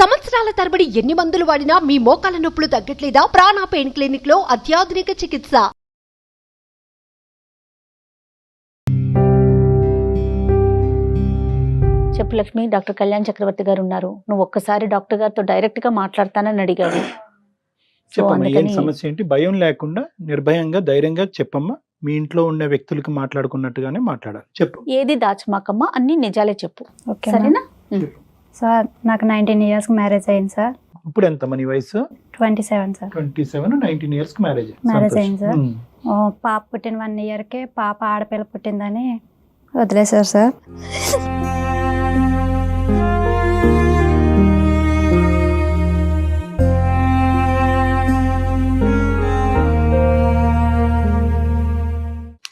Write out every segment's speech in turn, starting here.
సంవత్సరాల తరబడి ఎన్ని మందులు వాడినా మీ మోకాల నొప్పులు తగ్గట్లేదా? ప్రాణ పెయిన్ క్లినిక్ లో అత్యాధునిక చికిత్స. చెప్పు లక్ష్మి, డాక్టర్ కళ్యాణ్ చక్రవర్తి గారు ఉన్నారు. నువ్వు ఒక్కసారి డాక్టర్ గారితో డైరెక్ట్ గా మాట్లాడతానని అడిగావు. చెప్పమ్మా, ఏం సమస్య ఏంటి? భయం లేకుండా నిర్భయంగా ధైర్యంగా చెప్పమ్మా. మీ ఇంట్లో ఉన్న వ్యక్తులకి మాట్లాడుకున్నట్టుగానే మాట్లాడాలి. చెప్పు. ఏది దాచమాకమ్మా, అన్ని నిజాలే చెప్పు. ఓకే సరేనా? సార్, నాకు 19 years మ్యారేజ్ అయింది సార్. ఇప్పుడు ఎంత మనీ వయసు? 27 సార్. 27, 19 years కి మ్యారేజ్ అయింది సార్. పాప పుట్టిన 1 yearకే పాప ఆడపిల్ల పుట్టిందని వదిలేశారు సార్.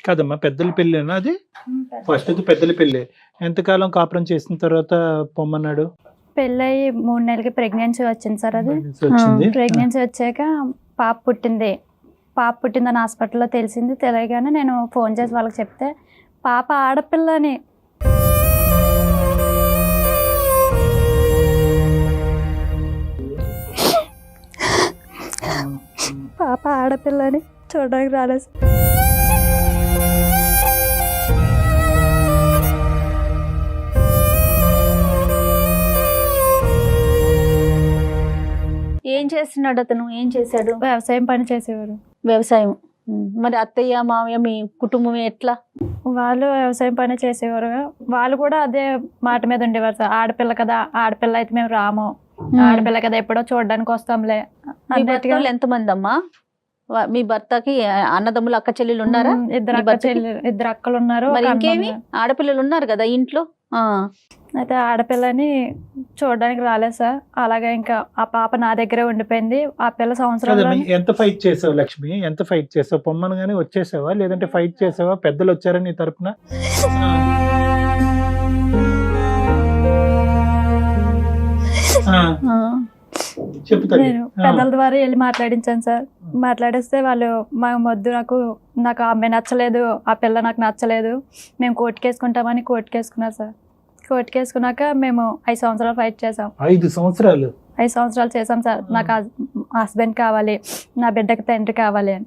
కాదమ్మా, పెద్దల పెళ్ళేనా అది? ఫస్ట్ అది పెద్దల పెళ్ళి. ఎంతకాలం కాపురం చేసిన తర్వాత పొమ్మన్నాడు? పెళ్ళయి 3 నెలలకి ప్రెగ్నెన్సీ వచ్చింది సార్. అది వచ్చింది. ప్రెగ్నెన్సీ వచ్చాక పాప పుట్టిందని హాస్పిటల్లో తెలిసింది. తెలియగానే నేను ఫోన్ చేసి వాళ్ళకి చెప్తే పాప ఆడపిల్లని చూడడానికి రాలేదు సార్. ఏం చేస్తున్నాడు అతను? ఏం చేశాడు? వ్యవసాయం పని చేసేవారు. వ్యవసాయం. మరి అత్తయ్య మామయ్య మీ కుటుంబం ఎట్లా? వాళ్ళు వ్యవసాయం పని చేసేవారు. వాళ్ళు కూడా అదే మాట మీద ఉండేవారు సార్. ఆడపిల్ల కదా, ఆడపిల్ల అయితే మేము రాము, ఆడపిల్ల కదా ఎప్పుడో చూడడానికి వస్తాంలే. మీ భర్తలు ఎంతమంది అమ్మా? మీ భర్తకి అన్నదమ్ములు అక్క చెల్లెలు ఉన్నారా? ఇద్దరు అక్కలు ఉన్నారు. మరి ఇంకేమి ఆడపిల్లలు ఉన్నారు కదా ఇంట్లో. అయితే ఆడపిల్లని చూడడానికి రాలేదు సార్. అలాగే ఇంకా ఆ పాప నా దగ్గరే ఉండిపోయింది. ఆ పిల్ల సంవత్సరాలు. ఎంత ఫైట్ చేసావు లక్ష్మి? ఎంత ఫైట్ చేసావు? పొమ్మను గానీ వచ్చేసావా, లేదంటే ఫైట్ చేసావా? పెద్దలు వచ్చారా నీ తరపున? నేను పెద్దల ద్వారా వెళ్ళి మాట్లాడించాను సార్. మాట్లాడిస్తే వాళ్ళు నాకు అమ్మాయి నచ్చలేదు, ఆ పిల్ల నాకు నచ్చలేదు, మేము కోర్టుకేసుకుంటామని కోర్టుకేసుకున్నారు సార్. కోర్టుకేసుకున్నాక మేము 5 సంవత్సరాలు ఫైట్ చేసాం. 5 సంవత్సరాలు? 5 సంవత్సరాలు చేసాం సార్. నాకు హస్బెండ్ కావాలి, నా బిడ్డకి తండ్రి కావాలి అని.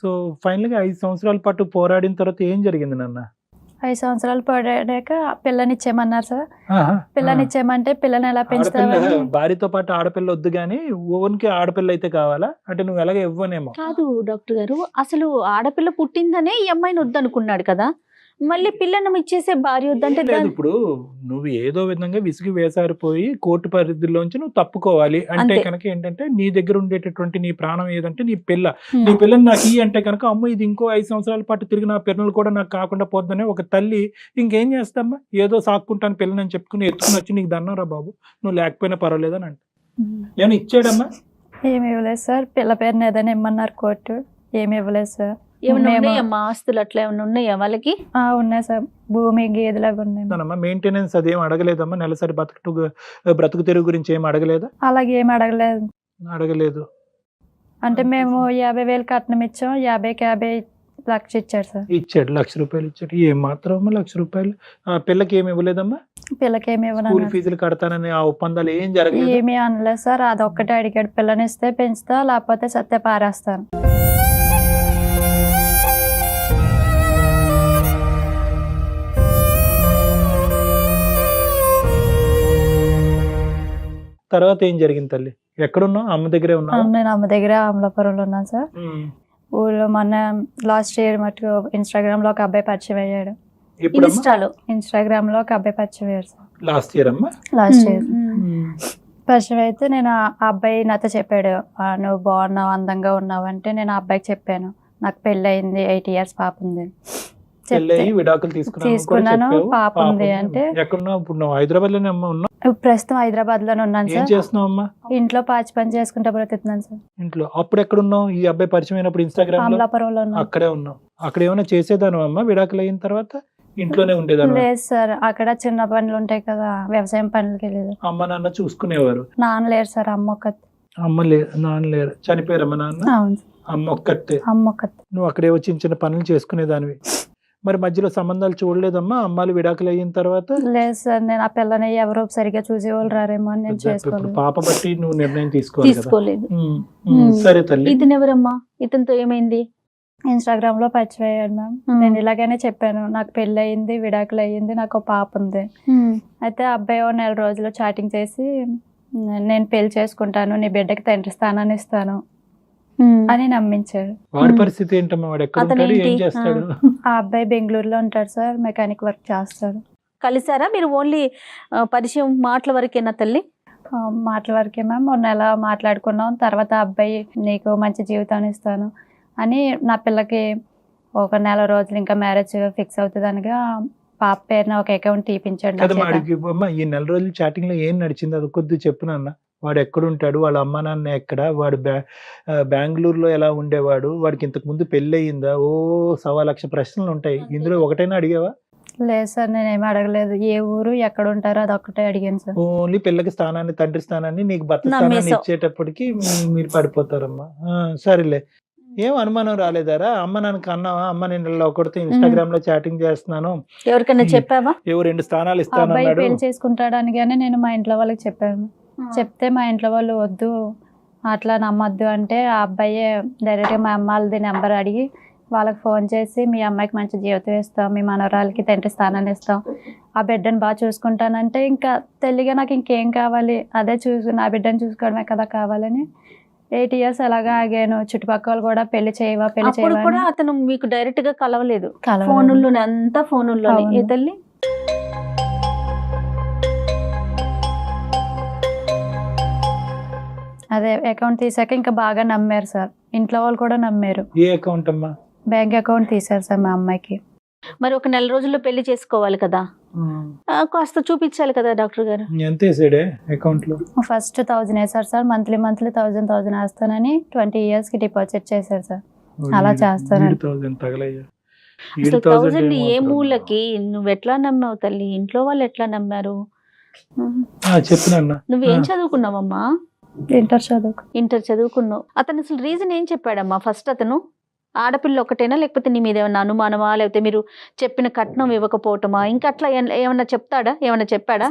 సో ఫైనల్ గా 5 సంవత్సరాల పాటు పోరాడిన తర్వాత ఏం జరిగింది నాన్న? 5 సంవత్సరాలు పడాక పిల్లనిచ్చేయమన్నారు సార్. పిల్లనిచ్చేయమంటే పిల్లని ఎలా పెంచుతావు? భార్యతో పాటు ఆడపిల్ల వద్దు గానీ ఓన్కి ఆడపిల్ల అయితే కావాలా అంటే నువ్వు ఎలాగ ఇవ్వనేమో. కాదు డాక్టర్ గారు, అసలు ఆడపిల్ల పుట్టిందనే ఈ అమ్మాయిని వద్దనుకున్నాడు కదా, మళ్ళీ పిల్లను ఇచ్చేసే భార్య వద్దంటే? ఇప్పుడు నువ్వు ఏదో విధంగా విసిగి వేసారిపోయి కోర్టు పరిధిలోంచి నువ్వు తప్పుకోవాలి అంటే కనుక ఏంటంటే నీ దగ్గర ఉండేటటువంటి నీ ప్రాణం ఏదంటే నీ పిల్లని నాకు ఈ అంటే కనుక అమ్మ ఇది ఇంకో 5 సంవత్సరాల పాటు తిరిగి నా పిల్లలు కూడా నాకు కాకుండా పోతుందని ఒక తల్లి ఇంకేం చేస్తామ్మా? ఏదో సాక్కుంటాను పిల్లని చెప్పుకుని ఎత్తుకుని వచ్చి నీకు దన్నారా బాబు, నువ్వు లేకపోయినా పర్వాలేదని అంటే ఏమైనా ఇచ్చాడమ్మా? ఏమి ఇవ్వలేదు సార్. పిల్ల పేరుని ఏదైనా ఇమ్మన్నారు కోర్టు, ఏమి ఇవ్వలేదు సార్. ఏమన్నా ఆస్తులు అట్లా ఏమన్నా ఉన్నాయా వాళ్ళకి? ఉన్నాయి సార్, భూమి గేదెలాగా ఉన్నాయి. మెయింటెనెన్స్ అదేం అడగలేదమ్మా? నెలసరి బ్రతుకు తెరుగు గురించి ఏం అడగలేదా? అలాగే ఏం అడగలేదు. అంటే మేము 50,000 కట్నం ఇచ్చాం, 50 లక్ష ఇచ్చాడు సార్. ఇచ్చాడు, ₹1,00,000 ఇచ్చాడు. ఏం మాత్రం ₹1,00,000? పిల్లకి ఏమి ఇవ్వలేదమ్మా? పిల్లకి ఏమి స్కూల్ ఫీజులు కడతానని ఆ ఒప్పందాలు ఏం జరగలేదు? ఏమీ అనలేదు సార్. అదొక్కటే అడిగాడు, పిల్లనిస్తే పెంచుతా లేకపోతే సత్య పారేస్తాను. తర్వాత ఏం జరిగింది తల్లి? ఎక్కడున్నావు? అమ్మ దగ్గరే ఉన్నావు? నేను అమ్మ దగ్గర అమలాపురంలో ఉన్నాను సార్. ఊళ్ళో మొన్న లాస్ట్ ఇయర్ మటుకు ఇన్స్టాగ్రామ్ లో ఒక అబ్బాయి పరిచయం అయ్యాడు. ఇన్స్టాగ్రామ్ లో ఒక అబ్బాయి పరిచయం అయ్యాడు సార్. లాస్ట్ ఇయర్ పరిచయం అయితే నేను ఆ అబ్బాయి నాతో చెప్పాడు, నువ్వు బాగున్నావు, అందంగా ఉన్నావు అంటే నేను ఆ అబ్బాయికి చెప్పాను నాకు పెళ్ళి అయింది, 8 years పాప ఉంది. తీసుకున్నాను, పాప ఉంది అంటే. ప్రస్తుతం హైదరాబాద్ లోనే ఉన్నాను సార్. ఇంట్లో పాచి పని చేసుకుంటా బ్రతుకుతున్నాను సార్. ఇంట్లో అప్పుడు ఎక్కడ ఉన్నావు? ఈ అబ్బాయి పరిచయం అయినప్పుడు ఇన్స్టాగ్రామ్ అమలాపురంలో అక్కడే ఉన్నావు. అక్కడ ఏమైనా చేసేదాను అమ్మా విడాకులు అయిన తర్వాత? ఇంట్లోనే ఉండేదాన్ని? లేదు సార్, అక్కడ చిన్న పనులు ఉంటాయి కదా, వ్యవసాయం పనులకి వెళ్ళేది. అమ్మ నాన్న చూసుకునేవారు? నాన్న లేరు సార్, అమ్మ ఒక్కతే. అమ్మ లేదు, నాన్న లేరు, చనిపోయారమ్మ నాన్న? అవును. అమ్మ ఒక్కతే. అమ్మ ఒక్కతే. నువ్వు అక్కడే చిన్న చిన్న పనులు చేసుకునేదానివి. మరి మధ్యలో సంబంధాలు చూడలేదమ్మా అమ్మాయిలు విడాకులు అయిన తర్వాత? లేదు సార్, నేను ఆ పిల్లని ఎవరో సరిగ్గా చూసేవాళ్ళు రారేమో అని నేను ఇప్పుడు చేసుకోలేదు. పాప బట్టి నువ్వు నిర్ణయం తీసుకోవాలి కదా. తీసుకోలేదు. సరే తల్లి. ఇతను ఎవరమ్మా? ఇతనితో ఏమైంది? ఇన్స్టాగ్రామ్ లో పరిచయం అయ్యాడు మ్యామ్. నేను ఇలాగనే చెప్పాను, నాకు పెళ్లి అయ్యింది, విడాకులు అయ్యింది, నాకు ఒక పాప ఉంది. అయితే ఆ అబ్బాయి ఓ 4 రోజులు చాటింగ్ చేసి నేను పెళ్లి చేసుకుంటాను, నీ బిడ్డకి తండ్రి స్థానాన్ని ఇస్తాను అని నమ్మించాడు. వాడి పరిస్థితి ఏంటమ్మా? వాడు ఎక్కడ ఉంటాడు, ఏం చేస్తాడు? ఆ అబ్బాయి బెంగళూరులో ఉంటాడు సార్, మెకానిక్ వర్క్ చేస్తాడు. కలిసారా మీరు? ఓన్లీ పరిచయం మాటల వరకేనా తల్లి? మాటల వరకే మ్యామ్. 1 నెల మాట్లాడుకున్నాం. తర్వాత ఆ అబ్బాయి నీకు మంచి జీవితాన్ని ఇస్తాను అని నా పిల్లకి ఒక 4 రోజులు ఇంకా మ్యారేజ్ ఫిక్స్ అవుతుంది అనగా పాప పేరున ఒక అకౌంట్ తీపించాడు. కదా వాడికి అమ్మా ఈ 4 రోజులు చాటింగ్ లో ఏం నడిచింది అది కొద్దిగా చెప్పు నాన్న. వాడు ఎక్కడుంటాడు, వాళ్ళ అమ్మ నాన్న ఎక్కడ, వాడు బెంగళూరులో ఎలా ఉండేవాడు, వాడికి ఇంతకు ముందు పెళ్లి అయ్యిందా? 1,00,000 ప్రశ్నలు ఉంటాయి, ఇందులో ఒకటైనా అడిగావా? లేదు సార్, నేనేమి అడగలేదు. ఏ ఊరు ఎక్కడ ఉంటారో అది ఒక్కటే అడిగాను సార్. ఓన్లీ పిల్లకి స్థానాన్ని, తండ్రి స్థానాన్ని, నీకు భర్త స్థానాన్ని ఇచ్చేటప్పటికి మీరు పడిపోతారమ్మా. సరేలే, ఏం అనుమానం రాలేదారా? అమ్మ నాన్నకి అన్నావా, అమ్మ నేను ఇలా ఒకటితో ఇన్స్టాగ్రామ్ లో చాటింగ్ చేస్తున్నాను, ఎవరికైనా చెప్పావా? 2 స్థానాలు ఆ అబ్బాయి ఇస్తానన్నాడు. పెళ్లి చేసుకుంటాడు అనగానే నేను మా ఇంట్లో వాళ్ళకి చెప్పాను. చెప్తే మా ఇంట్లో వాళ్ళు వద్దు, అట్లా నమ్మొద్దు అంటే ఆ అబ్బాయి డైరెక్ట్గా మా అమ్మ వాళ్ళది నెంబర్ అడిగి వాళ్ళకి ఫోన్ చేసి మీ అమ్మాయికి మంచి జీవితం ఇస్తాం, మీ మనవరాలకి తండ్రి స్థానాన్ని ఇస్తాం, ఆ బిడ్డను బాగా చూసుకుంటానంటే ఇంకా తెలియగా నాకు ఇంకేం కావాలి, అదే నా బిడ్డను చూసుకోవడమే కదా కావాలని 8 years అలాగా ఆగాను. చుట్టుపక్కల వాళ్ళు కూడా పెళ్లి చేయవా పెళ్లి అప్పుడు చేయవా కూడా అతను మీకు డైరెక్ట్ గా కలవలేదు? కలవలేదు. ఫోనుల్లోనే, అంతా ఫోనుల్లోనే. అవును. ఏ తల్లి? అదే అకౌంట్ తీసాక ఇంకా బాగా నమ్మారు సార్, ఇంట్లో వాళ్ళు కూడా నమ్మారు. ఏ అకౌంట్ అమ్మా? బ్యాంక్ అకౌంట్ తీసారు సార్ మా అమ్మాయికి. మరి ఒక 4 రోజుల్లో పెళ్లి చేసుకోవాలి కదా, కాస్త చూపించాలి కదా డాక్టర్ గారు. ఎంత వేసాడే అకౌంట్ లో? ఫస్ట్ 1000 వేసారు సార్, మంత్లీ 1000 వేస్తానని 20 years కి డిపాజిట్ చేశారు సార్. అలా చేస్తానండి. 8,000 తగలయ్యా. అసలు 1000 ఏ మూలకి? నువ్వు ఎట్లా నమ్మావు తల్లి? ఇంట్లో వాళ్ళు ఎట్లా నమ్మారు? చెప్తున్నా. నువ్వేం చదువుకున్నావమ్మా? ఇంటర్ చదువుకున్నావు. అతను అసలు రీజన్ ఏం చెప్పాడమ్మా? ఫస్ట్ అతను ఆడపిల్ల ఒకటేనా, లేకపోతే నీ మీద ఏమన్నా అనుమానమా, లేకపోతే మీరు చెప్పిన కట్నం ఇవ్వకపోవటమా, ఇంకా అట్లా ఏమన్నా చెప్పాడా?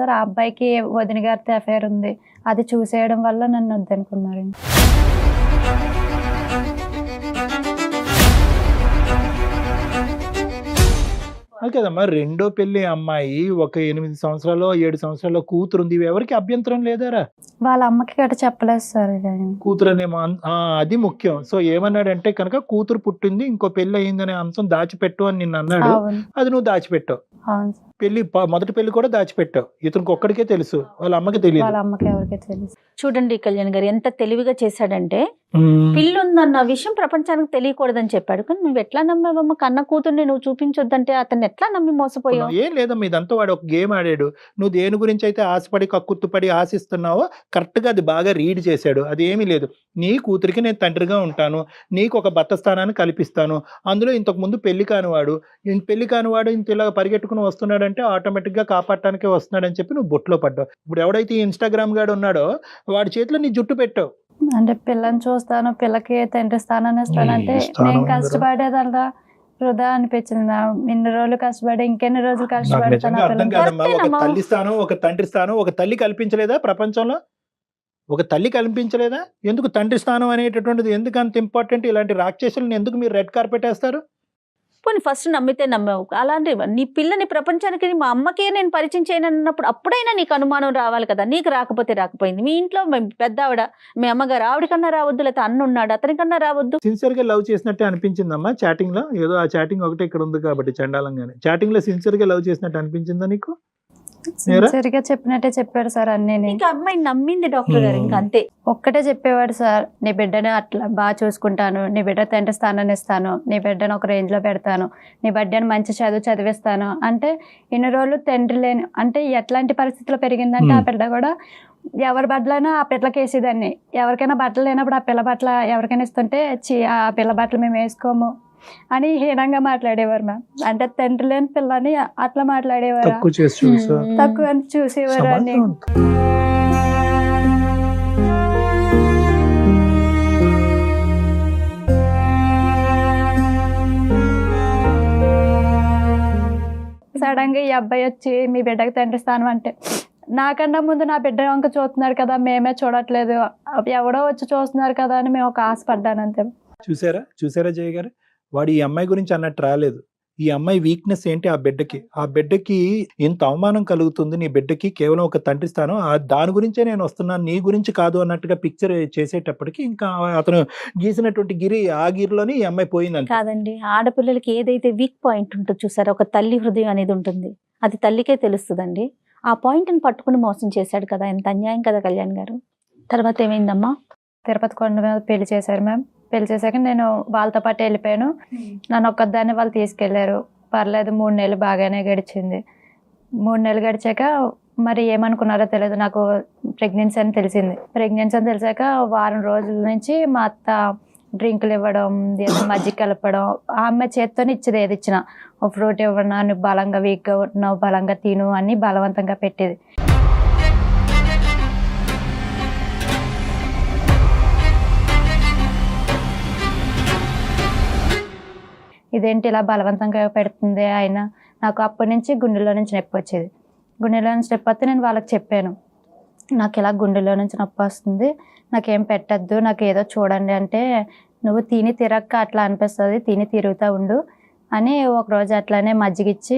సార్ ఆ అబ్బాయికి వదిన గారితో అఫైర్ ఉంది, అది చూసేయడం వల్ల నన్ను వద్దనుకున్నారు. అది కదమ్మా, రెండో పెళ్లి అమ్మాయి, ఒక 8 సంవత్సరాలు 7 సంవత్సరాల కూతురు ఉంది, ఎవరికి అభ్యంతరం లేదారా? వాళ్ళ అమ్మకి గట్ట చెప్పలేదు సార్. కూతురు అనేమో అది ముఖ్యం. సో ఏమన్నాడంటే కనుక కూతురు పుట్టింది, ఇంకో పెళ్లి అయిందనే అంశం దాచిపెట్టు అని నిన్ను అన్నాడు. అది నువ్వు దాచిపెట్టావు. పెళ్లి మొదటి పెళ్లి కూడా దాచిపెట్టావు. ఇతనికి ఒక్కడికే తెలుసు, వాళ్ళ అమ్మకి తెలియదు. వాళ్ళ అమ్మకి ఎవరికీ తెలుసు. చూడండి కళ్యాణ్ గారు ఎంత తెలివిగా చేశాడంటే, పిల్లుందన్న విషయం ప్రపంచానికి తెలియకూడదని చెప్పాడు. కానీ నువ్వు ఎట్లా నమ్మావమ్మ? కన్న కూతుర్ని నువ్వు చూపించొద్దంటే అతన్ని ఎట్లా నమ్మి మోసపోయావు? ఏం లేదమ్మా, ఇదంతా వాడు ఒక గేమ్ ఆడాడు. నువ్వు దేని గురించి అయితే ఆశపడి కక్కుర్తుపడి ఆశిస్తున్నావో కరెక్ట్ గా అది బాగా రీడ్ చేశాడు. అది ఏమీ లేదు. నీ కూతురికి నేను తండ్రిగా ఉంటాను, నీకు ఒక భర్త స్థానాన్ని కల్పిస్తాను, అందులో ఇంతకు ముందు పెళ్లి కానివాడు ఇంత ఇలా పరిగెట్టుకుని వస్తున్నాడంటే ఆటోమేటిక్ గా కాపాడటానికే వస్తున్నాడని చెప్పి నువ్వు బొట్లో పడ్డావు. ఇప్పుడు ఎవడైతే ఇన్స్టాగ్రామ్ గాడు ఉన్నాడో వాడి చేతిలో నీ జుట్టు పెట్టావు. అంటే పిల్లని చూస్తాను, పిల్లకి తండ్రి స్థానాన్ని ఇస్తానంటే నేను కష్టపడేదల్లా వృధా అనిపించింది. ఇన్ని రోజులు కష్టపడి ఇంకెన్ని రోజులు కష్టపడతాను. అర్థం కాదమ్మా, ఒక తల్లి స్థానం, ఒక తండ్రి స్థానం, ఒక తల్లి కల్పించలేదా ప్రపంచంలో? ఒక తల్లి కల్పించలేదా? ఎందుకు తండ్రి స్థానం అనేటటువంటిది ఎందుకు అంత ఇంపార్టెంట్? ఇలాంటి రాక్షసులను ఎందుకు మీరు రెడ్ కార్పెట్ వేస్తారు? పోనీ ఫస్ట్ నమ్మితే నమ్మావు. అలాంటి నీ పిల్లని ప్రపంచానికి మా అమ్మకే నేను పరిచయం చేయను అన్నప్పుడు అప్పుడైనా నీకు అనుమానం రావాలి కదా. నీకు రాకపోతే రాకపోయింది. మీ ఇంట్లో పెద్ద ఆవిడ, మీ అమ్మగారు, ఆవిడకన్నా రావద్దు, లేకపోతే అన్న ఉన్నాడు అతనికన్నా రావద్దు. సిన్సియర్ గా లవ్ చేసినట్టే అనిపించిందమ్మా చాటింగ్ లో? ఏదో ఆ చాటింగ్ ఒకటే ఇక్కడ ఉంది కాబట్టి చండాలంగానే. చాటింగ్ లో సిన్సియర్ గా లవ్ చేసినట్టు అనిపించిందా నీకు? సరిగా చెప్పినట్టే చెప్పాడు సార్ అన్నీ. ఇంకా అమ్మాయి నమ్మింది డాక్టర్ గారు, ఇంకా అంతే. ఒక్కటే చెప్పేవాడు సార్, నీ బిడ్డను అట్లా బాగా చూసుకుంటాను, నీ బిడ్డ తండ్రి స్థానాన్ని ఇస్తాను, నీ బిడ్డను ఒక రేంజ్ లో పెడతాను, నీ బిడ్డను మంచి చదివిస్తాను అంటే ఇన్ని రోజులు తండ్రి లేని అంటే ఎట్లాంటి పరిస్థితిలో పెరిగిందంటే ఆ బిడ్డ కూడా ఎవరి బట్టలైనా ఆ పిల్లకి వేసేదాన్ని. ఎవరికైనా బట్టలు లేనప్పుడు ఆ పిల్ల బట్టల ఎవరికైనా ఇస్తుంటే ఆ పిల్ల బట్టలు మేము వేసుకోము అని హీనంగా మాట్లాడేవారు మ్యామ్. అంటే తండ్రి లేని పిల్లని అట్లా మాట్లాడేవారు, తక్కువ అని చూసేవారు అని. సడన్ గా ఈ అబ్బాయి వచ్చి మీ బిడ్డకి తండ్రి స్థానం అంటే, నాకన్నా ముందు నా బిడ్డ వంక చూస్తున్నారు కదా, మేమే చూడట్లేదు, ఎవడో వచ్చి చూస్తున్నారు కదా అని మేము ఒక ఆశపడ్డాను అంతే. చూసారా జయ గారు, వాడు ఈ అమ్మాయి గురించి అన్నట్టు రాలేదు. ఈ అమ్మాయి వీక్నెస్ ఏంటి, ఆ బిడ్డకి ఇంత అవమానం కలుగుతుంది నీ బిడ్డకి కేవలం ఒక తండ్రి స్థానం, దాని గురించే నేను వస్తున్నాను నీ గురించి కాదు అన్నట్టుగా పిక్చర్ చేసేటప్పటికి ఇంకా అతను గీసినటువంటి ఆ గిరిలోని ఈ అమ్మాయి పోయిందంట. కాదండి, ఆడపిల్లలకి ఏదైతే వీక్ పాయింట్ ఉంటుందో చూసారా, ఒక తల్లి హృదయం అనేది ఉంటుంది, అది తల్లికే తెలుస్తుందండి. ఆ పాయింట్ని పట్టుకుని మోసం చేశాడు కదా, ఎంత అన్యాయం కదా కళ్యాణ్ గారు. తర్వాత ఏమైందమ్మా? తిరుపతి కొండ మీద పెళ్లి చేశారు మ్యామ్. పెళ్లి చేశాక నేను వాళ్ళతో పాటు వెళ్ళిపోయాను. నన్ను ఒక్కదాన్ని వాళ్ళు తీసుకెళ్లారు. పర్లేదు, 3 నెలలు బాగానే గడిచింది. 3 నెలలు గడిచాక మరి ఏమనుకున్నారో తెలియదు, నాకు ప్రెగ్నెన్సీ అని తెలిసింది. ప్రెగ్నెన్సీ అని తెలిసాక వారం రోజుల నుంచి మా అత్త డ్రింకులు ఇవ్వడం, మజ్జిగ కలపడం, ఆ అమ్మాయి చేత్తోనే ఇచ్చేది, ఏది ఇచ్చినా ఒక ఫ్రూట్ ఇవ్వడం, నువ్వు బలంగా వీక్గా ఉంటున్నావు, బలంగా తిను అని బలవంతంగా పెట్టేది. ఇదేంటి ఇలా బలవంతంగా పెడుతుంది ఆయన. నాకు అప్పటి నుంచి గుండెలో నుంచి నొప్పి వచ్చేది. గుండెలో నుంచి నొప్పి వస్తే నేను వాళ్ళకి చెప్పాను, నాకు ఇలా గుండెలో నుంచి నొప్పి వస్తుంది, నాకేం పెట్టద్దు, నాకు ఏదో చూడండి అంటే, నువ్వు తిని తిరక్క అట్లా అనిపిస్తుంది, తిని తిరుగుతూ ఉండు అని ఒకరోజు అట్లానే మజ్జిగిచ్చి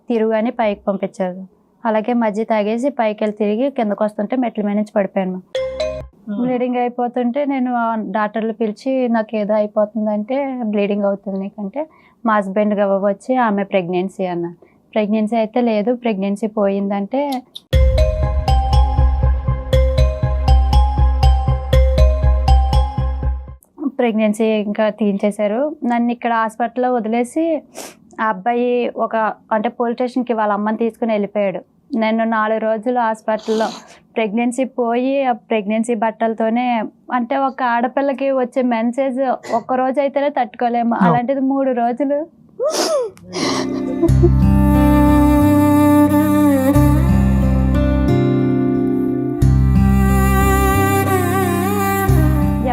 తిరుగని పైకి పంపించారు. అలాగే మజ్జిగ తాగేసి పైకి వెళ్ళి తిరిగి కిందకు వస్తుంటే మెట్ల మీద నుంచి పడిపోయాను. బ్లీడింగ్ అయిపోతుంటే నేను డాక్టర్లు పిలిచి నాకు ఏదో అయిపోతుందంటే, బ్లీడింగ్ అవుతుంది నీకంటే, మా హస్బెండ్ వచ్చి ఆమె ప్రెగ్నెన్సీ అన్నారు. ప్రెగ్నెన్సీ అయితే లేదు, ప్రెగ్నెన్సీ పోయిందంటే ప్రెగ్నెన్సీ ఇంకా తీయించేశారు. నన్ను ఇక్కడ హాస్పిటల్లో వదిలేసి ఆ అబ్బాయి అంటే పోలీస్ స్టేషన్కి వాళ్ళ అమ్మని తీసుకుని వెళ్ళిపోయాడు. నేను 4 రోజులు హాస్పిటల్లో ప్రెగ్నెన్సీ పోయి ఆ ప్రెగ్నెన్సీ బట్టలతోనే, అంటే ఒక ఆడపిల్లకి వచ్చే మెన్సేజ్ ఒక్కరోజు అయితేనే తట్టుకోలేము, అలాంటిది 3 రోజులు.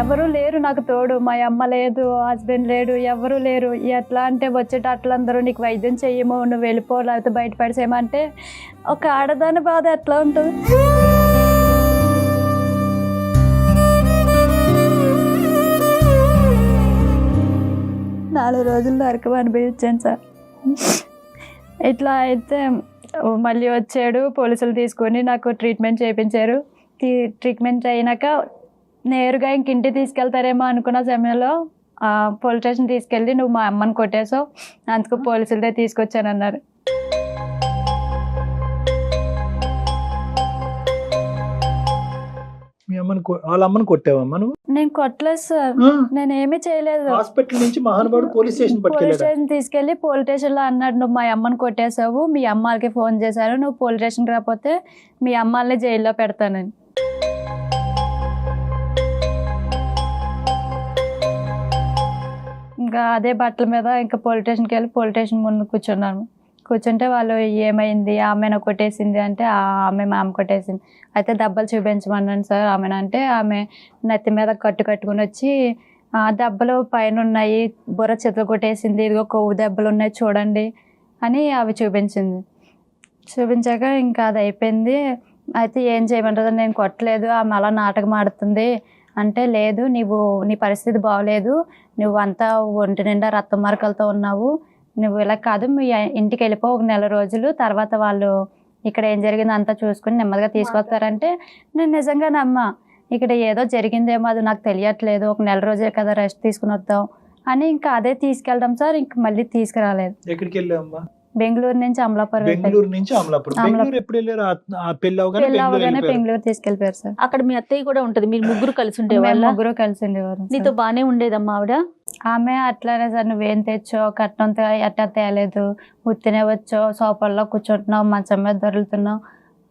ఎవరు లేరు నాకు తోడు, మా అమ్మ లేదు, హస్బెండ్ లేడు, ఎవరు లేరు. ఎట్లా అంటే వచ్చేటట్లందరూ నీకు వైద్యం చెయ్యము, నువ్వు వెళ్ళిపో, లేకపోతే బయట పడిసేయమంటే ఒక ఆడదాని బాధ ఎట్లా ఉంటుంది. 4 రోజులు నరకం అనిపించాను సార్. ఇట్లా అయితే మళ్ళీ వచ్చాడు, పోలీసులు తీసుకొని నాకు ట్రీట్మెంట్ చేయించారు. ట్రీట్మెంట్ అయినాక నేరుగా ఇంక ఇంటికి తీసుకెళ్తారేమో అనుకున్న సమయంలో పోలీస్ స్టేషన్ తీసుకెళ్ళి, నువ్వు మా అమ్మని కొట్టేసావు, అందుకు పోలీసులదే తీసుకొచ్చానన్నారు. వాళ్ళ అమ్మని కొట్టావమ్మా నువ్వు? నేను కొట్టలేదు సార్, నేను ఏమీ చేయలేదు. హాస్పిటల్ నుంచి మహానుభావుడు పోలీస్ స్టేషన్ తీసుకెళ్లి పోలీస్ స్టేషన్ లో అన్నాడు, నువ్వు మా అమ్మని కొట్టేసావు, మీ అమ్మాలకి ఫోన్ చేశారు, నువ్వు పోలీస్ స్టేషన్కి రాకపోతే మీ అమ్మాలని జైల్లో పెడతానని. ఇంకా అదే బట్టల మీద ఇంకా పోలీస్ స్టేషన్కి వెళ్ళి పోలీస్ స్టేషన్ ముందు కూర్చున్నాను. కూర్చుంటే వాళ్ళు ఏమైంది, ఆమెను కొట్టేసింది అంటే, ఆమె మా అమ్మ కొట్టేసింది. అయితే దెబ్బలు చూపించమన్నాను సార్ ఆమెను అంటే, ఆమె నెత్తి మీద కట్టుకుని వచ్చి, దెబ్బలు పైన ఉన్నాయి, బుర్ర చేతులు కొట్టేసింది, ఇదిగో కొవ్వు దెబ్బలు ఉన్నాయి చూడండి అని అవి చూపించింది. చూపించాక ఇంకా అది అయిపోయింది. అయితే ఏం చేయమంటారు, నేను కొట్టలేదు, ఆమె అలా నాటకం ఆడుతుంది అంటే, లేదు నీ పరిస్థితి బాగోలేదు, నువ్వు అంతా ఒంటి నిండా రక్త మరకలతో ఉన్నావు, నువ్వు ఇలా కాదు, మీ ఇంటికి వెళ్ళిపో 1 నెల రోజులు, తర్వాత వాళ్ళు ఇక్కడ ఏం జరిగిందో అంతా చూసుకుని నెమ్మదిగా తీసుకొస్తారంటే, నేను నిజంగా నమ్మా, ఇక్కడ ఏదో జరిగిందేమో అది నాకు తెలియట్లేదు, 1 నెల రోజులే కదా రెస్ట్ తీసుకుని వద్దాం అని ఇంకా అదే తీసుకెళ్దాం సార్. ఇంక మళ్ళీ తీసుకురాలేదు. ఎక్కడికి వెళ్ళావమ్మా? బెంగళూరు నుంచి అమలాపురం. బెంగళూరు తీసుకెళ్ళిపోయారు సార్. అక్కడ మీ అత్తయ్య కూడా ఉంటది, మీరు ముగ్గురు కలిసి ఉండేవాళ్ళు? ముగ్గురు కలిసి ఉండేవారు. నీతో బానే ఉండేదమ్మా ఆవిడ? ఆమె అట్లానే సార్, నువ్వేం తెచ్చో, కట్నం ఎట్టా తేలేదు, ఉత్తినే వచ్చో, సోఫాల్లో కూర్చుంటున్నావు, మంచం మీద దొరుకుతున్నావు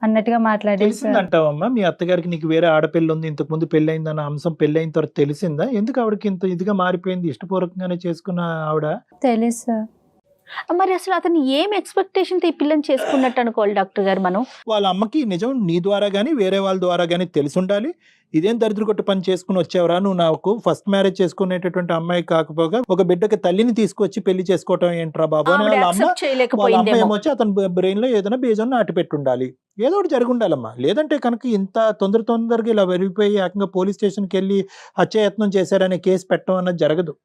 అన్నట్టుగా మాట్లాడేది. అంటావమ్మా మీ అత్తగారికి నీకు వేరే ఆడపిల్ల ఉంది, ఇంతకు ముందు పెళ్ళయిందన్న అంశం పెళ్ళైన తర్వాత తెలిసిందా? ఎందుకు ఆవిడకి ఇంత ఇదిగా మారిపోయింది? ఇష్టపూర్వకంగానే చేసుకున్న ఆవిడ? తెలుసు సార్. మరి అసలు అతను ఏం ఎక్స్పెక్టేషన్ తో ఈ పిల్లని చేసుకున్నట్టు అనుకోవాలి డాక్టర్ గారు మనం? వాళ్ళ అమ్మకి నిజం నీ ద్వారా కానీ వేరే వాళ్ళ ద్వారా కానీ తెలిసి ఉండాలి. ఇదేం దరిద్ర కొట్టు పని చేసుకుని వచ్చావరా నువ్వు, నాకు ఫస్ట్ మ్యారేజ్ చేసుకునేటటువంటి అమ్మాయి కాకపోగా ఒక బిడ్డకి తల్లిని తీసుకొచ్చి పెళ్లి చేసుకోవటం ఏంట్రా బాబు అని ఆవిడ వాళ్ళ అమ్మ accept చేయలేకపోయిందేమో. ఏమొచ్చి అతని బ్రెయిన్ లో ఏదైనా బీజం నాటి పెట్టుండాలి, ఏదో ఒకటి జరిగి ఉండాలమ్మా. లేదంటే కనుక ఇంత తొందరగా ఇలా వెరిగిపోయి ఏకంగా పోలీస్ స్టేషన్కి వెళ్ళి హత్యాయత్నం చేశారనే కేసు పెట్టడం అన్నది జరగదు.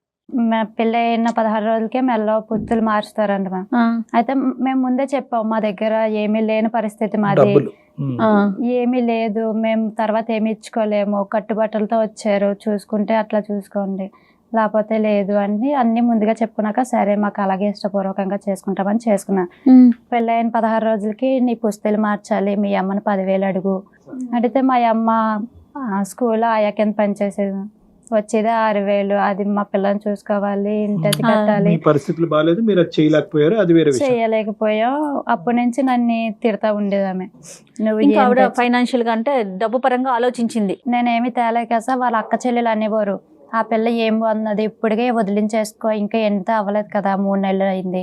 పెళ్ళి అయిన 16 రోజులకే మెల్ల పుత్తులు మార్చుతారంట మ్యామ్. అయితే మేము ముందే చెప్పాం మా దగ్గర ఏమీ లేని పరిస్థితి మాది, డబ్బులు ఏమీ లేదు, మేము తర్వాత ఏమి ఇచ్చుకోలేము, కట్టుబట్టలతో వచ్చారు, చూసుకుంటే అట్లా చూసుకోండి లేకపోతే లేదు అని అన్ని ముందుగా చెప్పుకున్నాక సరే మాకు అలాగే ఇష్టపూర్వకంగా చేసుకుంటామని చేసుకున్నా. పెళ్ళైన 16 రోజులకి నీ పుస్తలు మార్చాలి, మీ అమ్మని 10,000 అడుగు అడిగితే మా అమ్మ స్కూల్లో ఆయా కింద పనిచేసేది, వచ్చేది 6,000, అది మా పిల్లని చూసుకోవాలి, ఇంటి కట్టాలి, పరిస్థితులు బాగాలేదు, మీరు అది చేయలేకపోయారు, అది వేరే విషయం. చేయలేకపోయాం. అప్పటి నుంచి నన్ను తిడతా ఉండేది ఆమె, నువ్వు ఇంకా ఆవిడ ఫైనాన్షియల్ గా అంటే డబ్బు పరంగా ఆలోచించింది. నేనేమి తేలేక సార్ వాళ్ళ అక్క చెల్లెలు అనేవారు, ఆ పిల్ల ఏం అన్నది ఇప్పటికే వదిలించేసుకో, ఇంకా ఎంత అవ్వలేదు కదా 3 నెలలు అయింది,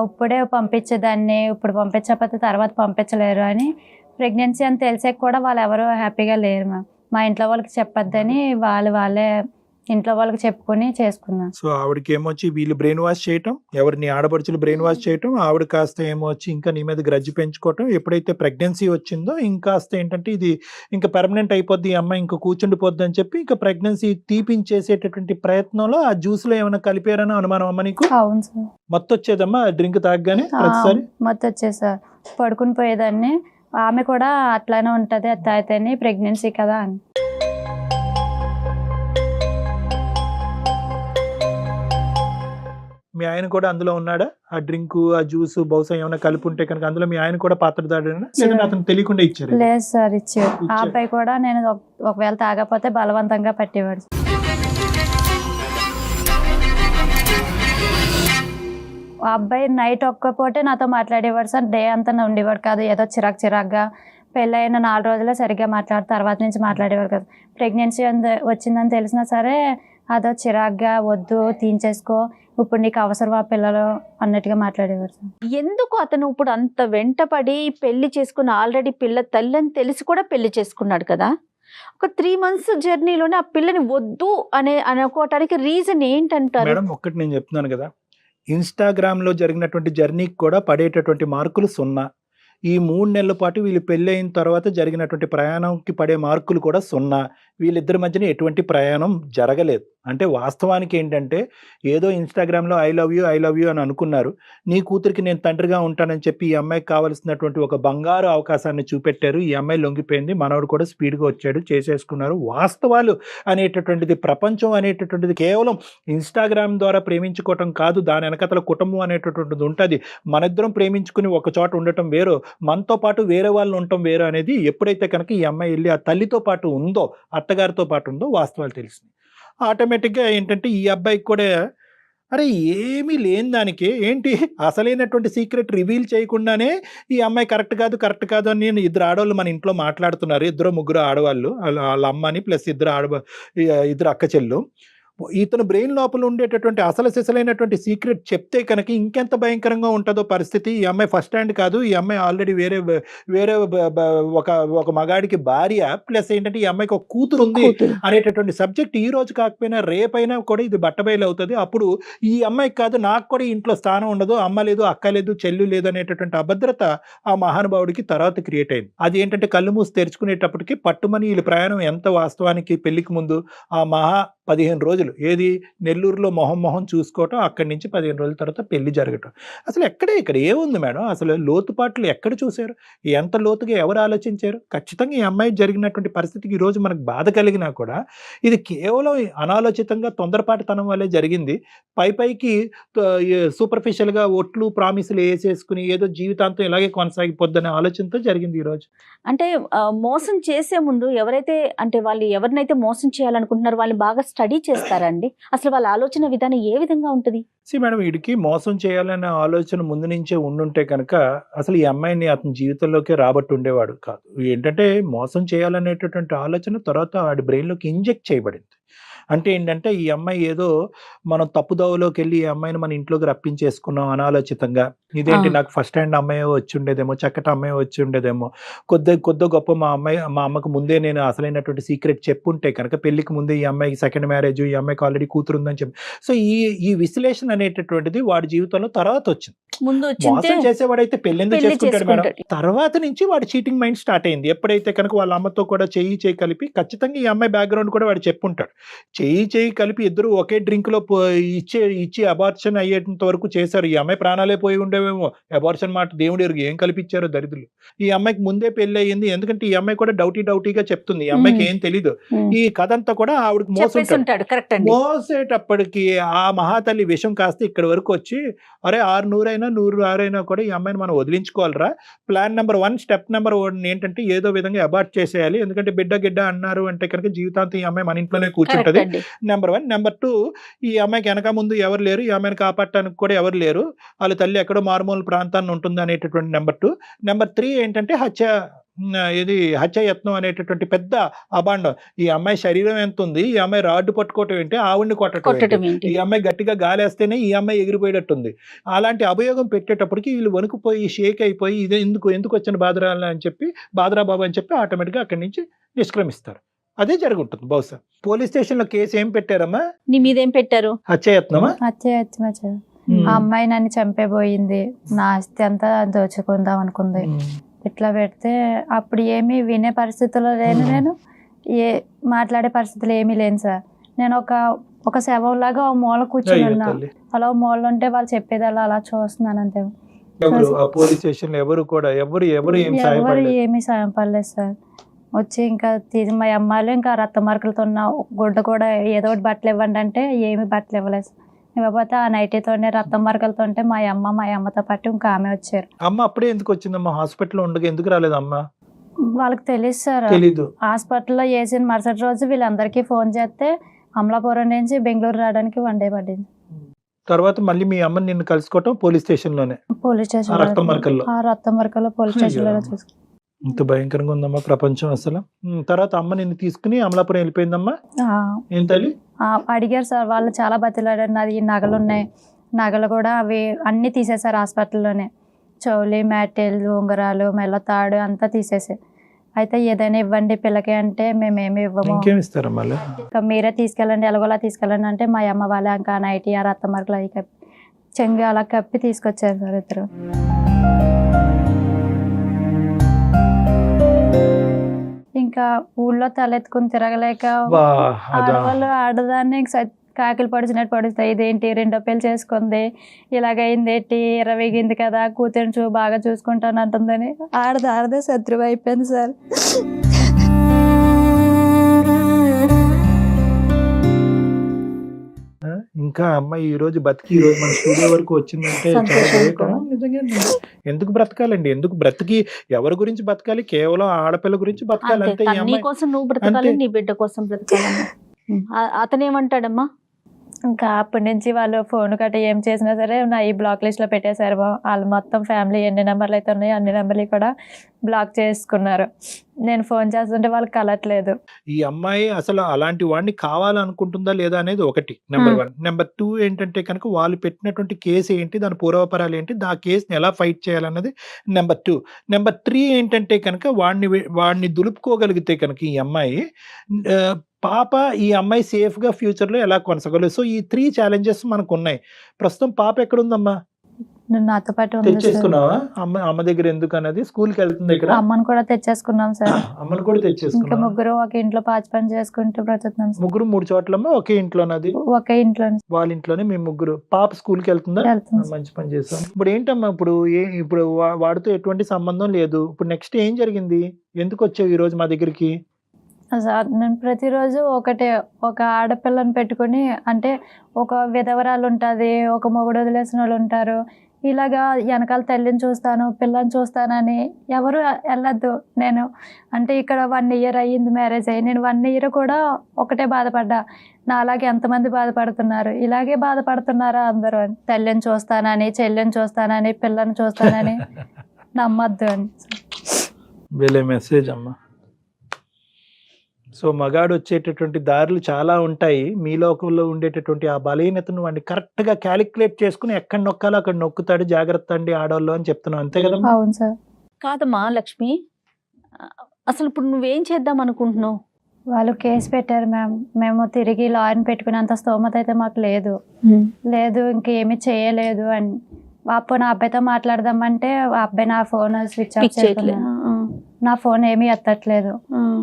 ఇప్పుడే పంపించేదాన్ని, ఇప్పుడు పంపించకపోతే తర్వాత పంపించలేరు అని. ప్రెగ్నెన్సీ అని తెలిసాక కూడా వాళ్ళు ఎవరు హ్యాపీగా లేరు మ్యామ్. మా ఇంట్లో వాళ్ళకి చెప్పొద్దని వాళ్ళే ఇంట్లో వాళ్ళకి చెప్పుకొని చేసుకున్నాను. సో ఆవిడకి ఏమొచ్చి వీళ్ళు బ్రెయిన్ వాష్ చేయటం, ఎవరిని ఆడపడుచులు బ్రెయిన్ వాష్ చేయటం, ఆవిడ కాస్త ఏమొచ్చి ఇంకా నీ మీద గ్రజ్జి పెంచుకోవటం. ఎప్పుడైతే ప్రెగ్నెన్సీ వచ్చిందో ఇంకాస్త ఏంటంటే ఇది ఇంకా పర్మనెంట్ అయిపోద్ది, ఈ అమ్మాయి ఇంకా కూర్చుండిపోద్ది అని చెప్పి ఇంకా ప్రెగ్నెన్సీ తీపించేసేటటువంటి ప్రయత్నంలో ఆ జ్యూస్ లో ఏమైనా కలిపారని అనుమానం అమ్మ నీకు? అవును సార్. మత్తు వచ్చేదమ్మా డ్రింక్ తాగగానే ప్రతిసారి? మత్తు వచ్చేది సార్, పడుకుని పోయేదాన్ని. ఆమె కూడా అట్లానే ఉంటది, అది తాగితేనే ప్రెగ్నెన్సీ కదా అని. మీ ఆయన కూడా అందులో ఉన్నాడా? ఆ డ్రింక్ ఆ జ్యూస్ బహుశా ఏమైనా కలిపి ఉంటే కనుక అందులో మీ ఆయన కూడా పాత్రదాడేనా, లేదంటే అతను తెలియకుండా ఇచ్చారు? లేదు సార్, ఇచ్చారు. ఆ అబ్బాయి కూడా నేను ఒకవేళ తాగకపోతే బలవంతంగా పట్టేవాడు. ఆ అబ్బాయి నైట్ ఒక్క పూటే నాతో మాట్లాడేవాడు సార్, డే అంతా ఉండేవాడు కాదు, ఏదో చిరాగ్గా. పెళ్ళైన 4 రోజులే సరిగ్గా మాట్లాడు, తర్వాత నుంచి మాట్లాడేవాడు కాదు. ప్రెగ్నెన్సీ వచ్చిందని తెలిసినా సరే అదో చిరాగ్గా, వద్దు తీయించేసుకో, ఇప్పుడు నీకు అవసరం ఆ పిల్లలు అన్నట్టుగా మాట్లాడేవారు సార్. ఎందుకు అతను ఇప్పుడు అంత వెంటపడి పెళ్లి చేసుకుని, ఆల్రెడీ పిల్ల తల్లి అని తెలిసి కూడా పెళ్లి చేసుకున్నాడు కదా, ఒక 3 months జర్నీలోనే ఆ పిల్లని వద్దు అనుకోవటానికి రీజన్ ఏంటంటారు? మేడం ఒక్కటి నేను చెప్తున్నాను కదా, ఇన్స్టాగ్రామ్ లో జరిగినటువంటి జర్నీకి కూడా పడేటటువంటి మార్కులు 0. ఈ 3 నెలల పాటు వీళ్ళు పెళ్ళి అయిన తర్వాత జరిగినటువంటి ప్రయాణంకి పడే మార్కులు కూడా 0. వీళ్ళిద్దరి మధ్యన ఎటువంటి ప్రయాణం జరగలేదు. అంటే వాస్తవానికి ఏంటంటే ఏదో ఇన్స్టాగ్రామ్లో ఐ లవ్ యూ అని అనుకున్నారు. నీ కూతురికి నేను తండ్రిగా ఉంటానని చెప్పి ఈ అమ్మాయికి కావాల్సినటువంటి ఒక బంగారు అవకాశాన్ని చూపెట్టారు. ఈ అమ్మాయి లొంగిపోయింది, మనోడు కూడా స్పీడ్గా వచ్చాడు, చేసేసుకున్నారు. వాస్తవాలు అనేటటువంటిది, ప్రపంచం అనేటటువంటిది కేవలం ఇన్స్టాగ్రామ్ ద్వారా ప్రేమించుకోవటం కాదు, దాని వెనకతల కుటుంబం అనేటటువంటిది ఉంటుంది. మనిద్దరం ప్రేమించుకుని ఒక చోట ఉండటం వేరు, మనతో పాటు వేరే వాళ్ళు ఉండటం వేరు అనేది ఎప్పుడైతే కనుక ఈ అమ్మాయి వెళ్ళి ఆ తల్లితో పాటు ఉందో, అత్తగారితో పాటు ఉందో వాస్తవాలు తెలిసింది. ఆటోమేటిక్గా ఏంటంటే ఈ అబ్బాయికి కూడా అరే ఏమీ లేని దానికి ఏంటి అసలైనటువంటి సీక్రెట్ రివీల్ చేయకుండానే ఈ అమ్మాయి కరెక్ట్ కాదు అని నేను 2 ఆడవాళ్ళు మన ఇంట్లో మాట్లాడుతున్నారు. 2-3 ఆడవాళ్ళు, వాళ్ళ అమ్మని ప్లస్ 2 అక్క చెల్లు. ఇతను బ్రెయిన్ లోపల ఉండేటటువంటి అసలు సిసలైనటువంటి సీక్రెట్ చెప్తే కనుక ఇంకెంత భయంకరంగా ఉంటుందో పరిస్థితి. ఈ అమ్మాయి ఫస్ట్ హ్యాండ్ కాదు, ఈ అమ్మాయి ఆల్రెడీ వేరే ఒక మగాడికి భార్య, ప్లస్ ఏంటంటే ఈ అమ్మాయికి ఒక కూతురు ఉంది అనేటటువంటి సబ్జెక్ట్ ఈ రోజు కాకపోయినా రేపైనా కూడా ఇది బట్టబయలు అవుతుంది. అప్పుడు ఈ అమ్మాయికి కాదు, నాకు కూడా ఇంట్లో స్థానం ఉండదు, అమ్మ లేదు, అక్క లేదు, చెల్లు లేదు అనేటటువంటి అభద్రత ఆ మహానుభావుడికి తర్వాత క్రియేట్ అయింది. అది ఏంటంటే కళ్ళు మూసి తెరుచుకునేటప్పటికి పట్టుమని వీళ్ళ ప్రయాణం ఎంత వాస్తవానికి పెళ్లికి ముందు ఆ 15 రోజులు ఏది నెల్లూరులో మొహం చూసుకోవటం, అక్కడి నుంచి 15 రోజుల తర్వాత పెళ్లి జరగటం. అసలు ఇక్కడ ఏముంది మేడం? అసలు లోతుపాట్లు ఎక్కడ చూశారు? ఎంత లోతుగా ఎవరు ఆలోచించారు? ఖచ్చితంగా ఈ అమ్మాయి జరిగినటువంటి పరిస్థితికి ఈరోజు మనకు బాధ కలిగినా కూడా ఇది కేవలం అనాలోచితంగా తొందరపాటుతనం వల్లే జరిగింది. పైకి సూపర్ఫిషియల్గా ఒట్లు ప్రామిసులు వేసేసుకుని ఏదో జీవితాంతం ఇలాగే కొనసాగిపోద్దనే ఆలోచనతో జరిగింది ఈరోజు. అంటే మోసం చేసే ముందు వాళ్ళు ఎవరినైతే మోసం చేయాలనుకుంటున్నారో వాళ్ళు బాగా స్టడీ చేస్తారండి. అసలు వాళ్ళ ఆలోచన విధానం ఏ విధంగా ఉంటుంది? మేడం వీడికి మోసం చేయాలనే ఆలోచన ముందు నుంచే ఉండుంటే కనుక అసలు ఈ అమ్మాయిని అతని జీవితంలోకి రాబట్టి ఉండేవాడు కాదు. ఏంటంటే మోసం చేయాలనేటటువంటి ఆలోచన తర్వాత వాడి బ్రెయిన్లోకి ఇంజెక్ట్ చేయబడింది. అంటే ఏంటంటే ఈ అమ్మాయి ఏదో మనం తప్పుదోవలోకి వెళ్ళి ఈ అమ్మాయిని మన ఇంట్లోకి రప్పించేసుకున్నాం అనాలోచితంగా. ఇదేంటి నాకు ఫస్ట్ హ్యాండ్ అమ్మాయి వచ్చి ఉండేదేమో, చక్కటి అమ్మాయి వచ్చి ఉండేదేమో, కొద్ది గొప్ప మా అమ్మకు ముందే నేను అసలైనటువంటి సీక్రెట్ చెప్పుంటే కనుక పెళ్లికి ముందే ఈ అమ్మాయికి సెకండ్ మ్యారేజ్, ఈ అమ్మాయికి ఆల్రెడీ కూతురు ఉందని చెప్పి. సో ఈ విశ్లేషణ అనేటటువంటిది వాడి జీవితంలో తర్వాత వచ్చింది. ముందు మోసం చేసేవాడైతే పెళ్ళెందుకు పెళ్లి చేసుకుంటాడు మేడం? చేసుకుంటాడు. తర్వాత నుంచి వాడి చీటింగ్ మైండ్ స్టార్ట్ అయింది. ఎప్పుడైతే కనుక వాళ్ళ అమ్మతో కూడా చేయి కలిపి, ఖచ్చితంగా ఈ అమ్మాయి బ్యాక్గ్రౌండ్ కూడా వాడు చెప్పుంటాడు. చేయి కలిపి ఇద్దరు ఒకే డ్రింక్ లో ఇచ్చి అబార్షన్ అయ్యేంత వరకు చేశారు. ఈ అమ్మాయి ప్రాణాలే పోయి ఉండేవేమో. అబార్షన్ మాట దేవుడు ఎరుగు ఏం కల్పించారో దరిద్రులు. ఈ అమ్మాయికి ముందే పెళ్లి అయ్యింది. ఎందుకంటే ఈ అమ్మాయి కూడా డౌటీగా చెప్తుంది. ఈ అమ్మాయికి ఏం తెలీదు. ఈ కథ అంతా కూడా ఆవిడకి చెప్పేస్తుంటాడు. కరెక్ట్ అండి. మోసేటప్పటికి ఆ మహాతల్లి విషం కాస్త ఇక్కడ వరకు వచ్చి, అరే 600 అయినా 106 అయినా కూడా ఈ అమ్మాయిని మనం వదిలించుకోవాలరా. ప్లాన్ నెంబర్ 1, స్టెప్ నెంబర్ 1 ఏంటంటే ఏదో విధంగా అబార్ట్ చేసేయాలి. ఎందుకంటే బిడ్డ అన్నారు అంటే కనుక జీవితాంతం ఈ అమ్మాయి మన ఇంట్లోనే కూర్చుంటది. నెంబర్ 1. నెంబర్ 2, ఈ అమ్మాయికి వెనక ముందు ఎవరు లేరు, ఈ అమ్మాయిని కాపాడటానికి కూడా ఎవరు లేరు, వాళ్ళ తల్లి ఎక్కడో మారుమూల ప్రాంతాన్ని ఉంటుంది అనేటటువంటి నెంబర్ 2. నెంబర్ 3 ఏంటంటే హత్యాయత్నం అనేటటువంటి పెద్ద అబాండం. ఈ అమ్మాయి శరీరం ఎంత ఉంది, ఈ అమ్మాయి రాడ్డు పట్టుకోవటం ఏంటి, ఆవిడ్ని కొట్టడం ఏంటి, ఈ అమ్మాయి గట్టిగా గాలి వేస్తేనే ఈ అమ్మాయి ఎగిరిపోయేటట్టుంది. అలాంటి అభియోగం పెట్టేటప్పటికి వీళ్ళు వణుకుపోయి షేక్ అయిపోయి ఇది ఎందుకు వచ్చిన బాదరా బాబు అని చెప్పి ఆటోమేటిక్గా అక్కడి నుంచి నిష్క్రమిస్తారు. అదే జరుగుతుంది బహుశా. పోలీస్ స్టేషన్ లో కేసు ఏం పెట్టారమ్మా? నీ మీదేం పెట్టారు? హత్యాయత్నమా? హత్యాయత్నం. ఆ అమ్మాయి నన్ను చంపేపోయింది, నా ఆస్తి అంతా దోచుకుందాం అనుకుంది. ఇట్లా పెడితే అప్పుడు ఏమీ వినే పరిస్థితుల్లో లేను, నేను మాట్లాడే పరిస్థితులు ఏమీ లేను సార్. నేను ఒక శవంలాగా ఓ మూల కూర్చొని ఉన్నా. అలా మూల ఉంటే వాళ్ళు చెప్పేది అలా చూస్తున్నాను అంతే. పోలీస్ స్టేషన్ ఎవరు ఏమీ సాయం పడలేదు సార్. వచ్చి ఇంకా మా అమ్మాయిలు ఇంకా రక్త మార్కులతో ఉన్న గుడ్డ కూడా ఏదో ఒకటి బట్టలు ఇవ్వండి అంటే ఏమి బట్టలు ఇవ్వలేదు. ఇవ్వకపోతే ఆ నైటీతోనే రక్తం మరకలతో ఉంటే మా అమ్మతో పాటు ఇంకా ఆమె వచ్చారు. అమ్మ అప్పుడే ఎందుకు వచ్చిందమ్మా? హాస్పిటల్లో ఉండగా ఎందుకు రాలేదు అమ్మ? వాళ్ళకి తెలియదు సార్. హాస్పిటల్లో వేసిన మరుసటి రోజు వీళ్ళందరికీ ఫోన్ చేస్తే అమలాపురం నుంచి బెంగళూరు రావడానికి 1 డే పడింది. తర్వాత మళ్ళీ మీ అమ్మని నిన్ను కలుసుకోవటం పోలీస్ స్టేషన్ లోనే? పోలీస్ స్టేషన్ రక్తం మరకల్లో పోలీస్ స్టేషన్ లోనే చూసుకున్నాం. ఇంత భయంకరంగా ఉందమ్మా ప్రపంచం అసలు. తర్వాత అమ్మ నిన్ను తీసుకుని అమలాపురం వెళ్ళిపోయిందమ్మా? ఏం తల్లి? అడిగారు సార్ వాళ్ళు, చాలా బతిలాడారు. నాది నగలు ఉన్నాయి, నగలు కూడా అవి అన్ని తీసేశారు హాస్పిటల్లోనే. చెవులు, మేటేళ్ళు, ఉంగరాలు, మెల్ల తాడు అంతా తీసేసారు. అయితే ఏదైనా ఇవ్వండి పిల్లకి అంటే మేమేమి ఇవ్వము, ఇంకా మీరే తీసుకెళ్ళండి, ఎలాగోలా తీసుకెళ్ళండి అంటే మా అమ్మ వాళ్ళే ఇంకా నైటీ ఆ రక్త మరకలు అవి కప్పి చెంగు అలా కప్పి తీసుకొచ్చారు సార్ ఇద్దరు. ఇంకా ఊళ్ళో తలెత్తుకుని తిరగలేక ఆడవాళ్ళు ఆడదాన్ని కాకిలు పడిచినట్టు పడుస్తాయి. ఇదేంటి 2వ పెళ్లి చేసుకుంది, ఇలాగైంది ఏంటి, 20 కదా, కూతురు బాగా చూసుకుంటాను అంటుందని ఆడదే శత్రువు అయిపోయింది సార్. ఇంకా అమ్మాయి ఈ రోజు బతికి ఈ రోజు మన స్టూడియో వరకు వచ్చిందంటే నిజంగా. ఎందుకు బ్రతకాలండి? ఎందుకు బ్రతికి ఎవరి గురించి బతకాలి? కేవలం ఆడపిల్ల గురించి బతకాలి అంతే. నీ కోసం నువ్వు బ్రతకాలి, నీ బిడ్డ కోసం బ్రతకాలి. అతను ఏమంటాడమ్మా? ఇంకా అప్పటి నుంచి వాళ్ళు ఫోన్ గట్ట ఏం చేసినా సరే నా ఈ బ్లాక్ లిస్ట్ లో పెట్టేశారు. వాళ్ళు మొత్తం ఫ్యామిలీ ఎన్ని నెంబర్లు అయితే ఉన్నాయో అన్ని నెంబర్లు కూడా బ్లాక్ చేసుకున్నారు. నేను ఫోన్ చేస్తుంటే వాళ్ళకి కలట్లేదు. ఈ అమ్మాయి అసలు అలాంటి వాడిని కావాలనుకుంటుందా లేదా అనేది ఒకటి, నెంబర్ 1. నెంబర్ 2 ఏంటంటే కనుక వాళ్ళు పెట్టినటువంటి కేసు ఏంటి, దాని పూర్వపరాలు ఏంటి, ఆ కేసుని ఎలా ఫైట్ చేయాలన్నది నెంబర్ 2. నెంబర్ 3 ఏంటంటే కనుక వాడిని దులుపుకోగలిగితే కనుక ఈ అమ్మాయి పాప ఈ అమ్మాయి సేఫ్ గా ఫ్యూచర్ లో ఎలా కొనసాగలేదు. సో ఈ 3 ఛాలెంజెస్ మనకు ఉన్నాయి. ప్రస్తుతం పాప ఎక్కడుందమ్మా? నాతో పాటు తెచ్చేసుకున్నావా? అమ్మ దగ్గర ఎందుకు అన్నది? స్కూల్ కి వెళ్తుంది ఇక్కడ. అమ్మని కూడా తెచ్చేసుకున్నాం సార్. అమ్మని కూడా తెచ్చేసుకున్నాం. ఇంకా ముగ్గురు ఒక ఇంట్లో పాచి పని చేసుకుంటూ బ్రతుకుతున్నాం. ముగ్గురు 3 చోట్లమ్మా? ఒకే ఇంట్లోనది? ఒకే ఇంట్లో. వాళ్ళ ఇంట్లోనే మేము ముగ్గురు. పాప స్కూల్ కి వెళ్తుందా? మంచి పని చేస్తాం. ఇప్పుడు ఏంటమ్మా ఇప్పుడు వాడితో ఎటువంటి సంబంధం లేదు. ఇప్పుడు నెక్స్ట్ ఏం జరిగింది? ఎందుకు వచ్చావు ఈ రోజు మా దగ్గరికి? నేను ప్రతిరోజు ఒక ఆడపిల్లని పెట్టుకుని, అంటే ఒక విధవరాలు ఉంటుంది, ఒక మొగుడు వదిలేసిన వాళ్ళు ఉంటారు, ఇలాగా వెనకాల తల్లిని చూస్తాను, పిల్లని చూస్తానని ఎవరు వెళ్ళద్దు. నేను అంటే ఇక్కడ 1 year అయ్యింది మ్యారేజ్ అయ్యి. నేను 1 year కూడా ఒకటే బాధపడ్డా, నా అలాగే ఎంతమంది బాధపడుతున్నారు, ఇలాగే బాధపడుతున్నారా అందరూ అని. తల్లిని చూస్తానని, చెల్లిని చూస్తానని, పిల్లని చూస్తానని నమ్మద్దు అని. వేలే మెసేజ్ అమ్మా. సో మగాడు వచ్చేటటువంటి దారులు చాలా ఉంటాయి. మీ లోకంలో ఉండేటటువంటి ఆ బలహీనతను వాడిని కరెక్ట్‌గా క్యాలిక్యులేట్ చేసుకొని ఎక్కడ నొక్కాలో అక్కడ నొక్కుతాడు. జాగ్రత్త అండి ఆడోళ్ళు అని చెప్తున్నావు. అంతే కదమ్మా? అవును సార్. కాదమ్మా లక్ష్మి, అసలు ఇప్పుడు నువ్వేం చేద్దాం అనుకుంటున్నావు? వాళ్ళు కేసు పెట్టారు మ్యామ్. మేము తిరిగి లాయర్ని పెట్టుకునేంత స్తోమత అయితే మాకు లేదు. ఇంకేమీ చేయలేదు అని అప్పుడు నా అబ్బాయితో మాట్లాడదామంటే ఆ అబ్బాయి నా ఫోన్ స్విచ్ ఆఫ్ చేయట్లేదు. నా ఫోన్ ఏమీ ఎత్తట్లేదు.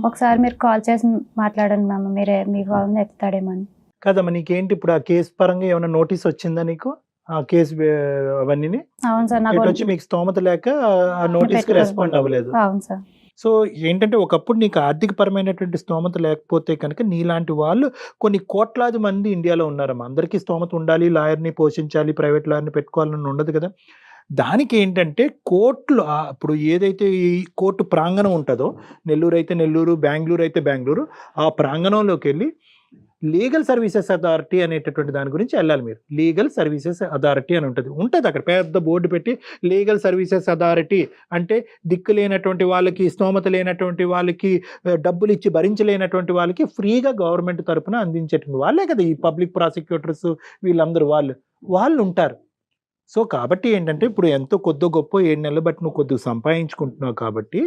ఒకసారి మీరు కాల్ చేసి మాట్లాడండి మ్యామ్, మీరే మీ ఫోన్ ఎత్తుతాడేమని. కదమ్మా, నీకేంటి ఇప్పుడు ఆ కేసు పరంగా ఏమైనా నోటీస్ వచ్చిందా నీకు? ఆ కేసు అవన్నీ అవును సార్. నాకు వచ్చి మీకు స్తోమత లేక ఆ నోటీస్ కి రెస్పాండ్ అవ్వలేదు. అవును సార్. సో ఏంటంటే ఒకప్పుడు నీకు ఆర్థిక పరమైనటువంటి స్తోమత లేకపోతే కనుక నీలాంటి వాళ్ళు కొన్ని కోట్లాది మంది ఇండియాలో ఉన్నారమ్మా. అందరికీ స్తోమత ఉండాలి, లాయర్ని పోషించాలి, ప్రైవేట్ లాయర్ని పెట్టుకోవాలని ఉండదు కదా. దానికి ఏంటంటే కోర్టులు ఇప్పుడు ఏదైతే ఈ కోర్టు ప్రాంగణం ఉంటుందో, నెల్లూరు అయితే నెల్లూరు, బెంగళూరు అయితే బెంగళూరు, ఆ ప్రాంగణంలోకి వెళ్ళి లీగల్ సర్వీసెస్ అథారిటీ అనేటటువంటి దాని గురించి వెళ్ళాలి మీరు. లీగల్ సర్వీసెస్ అథారిటీ అని ఉంటుంది అక్కడ పెద్ద బోర్డు పెట్టి, లీగల్ సర్వీసెస్ అథారిటీ అంటే దిక్కు లేనటువంటి వాళ్ళకి, స్తోమత లేనటువంటి వాళ్ళకి, డబ్బులు ఇచ్చి భరించలేనటువంటి వాళ్ళకి ఫ్రీగా గవర్నమెంట్ తరఫున అందించేటువంటి వాళ్ళే కదా ఈ పబ్లిక్ ప్రాసిక్యూటర్స్. వీళ్ళందరూ వాళ్ళు ఉంటారు. సో కాబట్టి ఏంటంటే ఇప్పుడు ఎంతో కొద్దో గొప్ప 7 నెలలు బట్టి నువ్వు కొద్దిగా సంపాదించుకుంటున్నావు కాబట్టి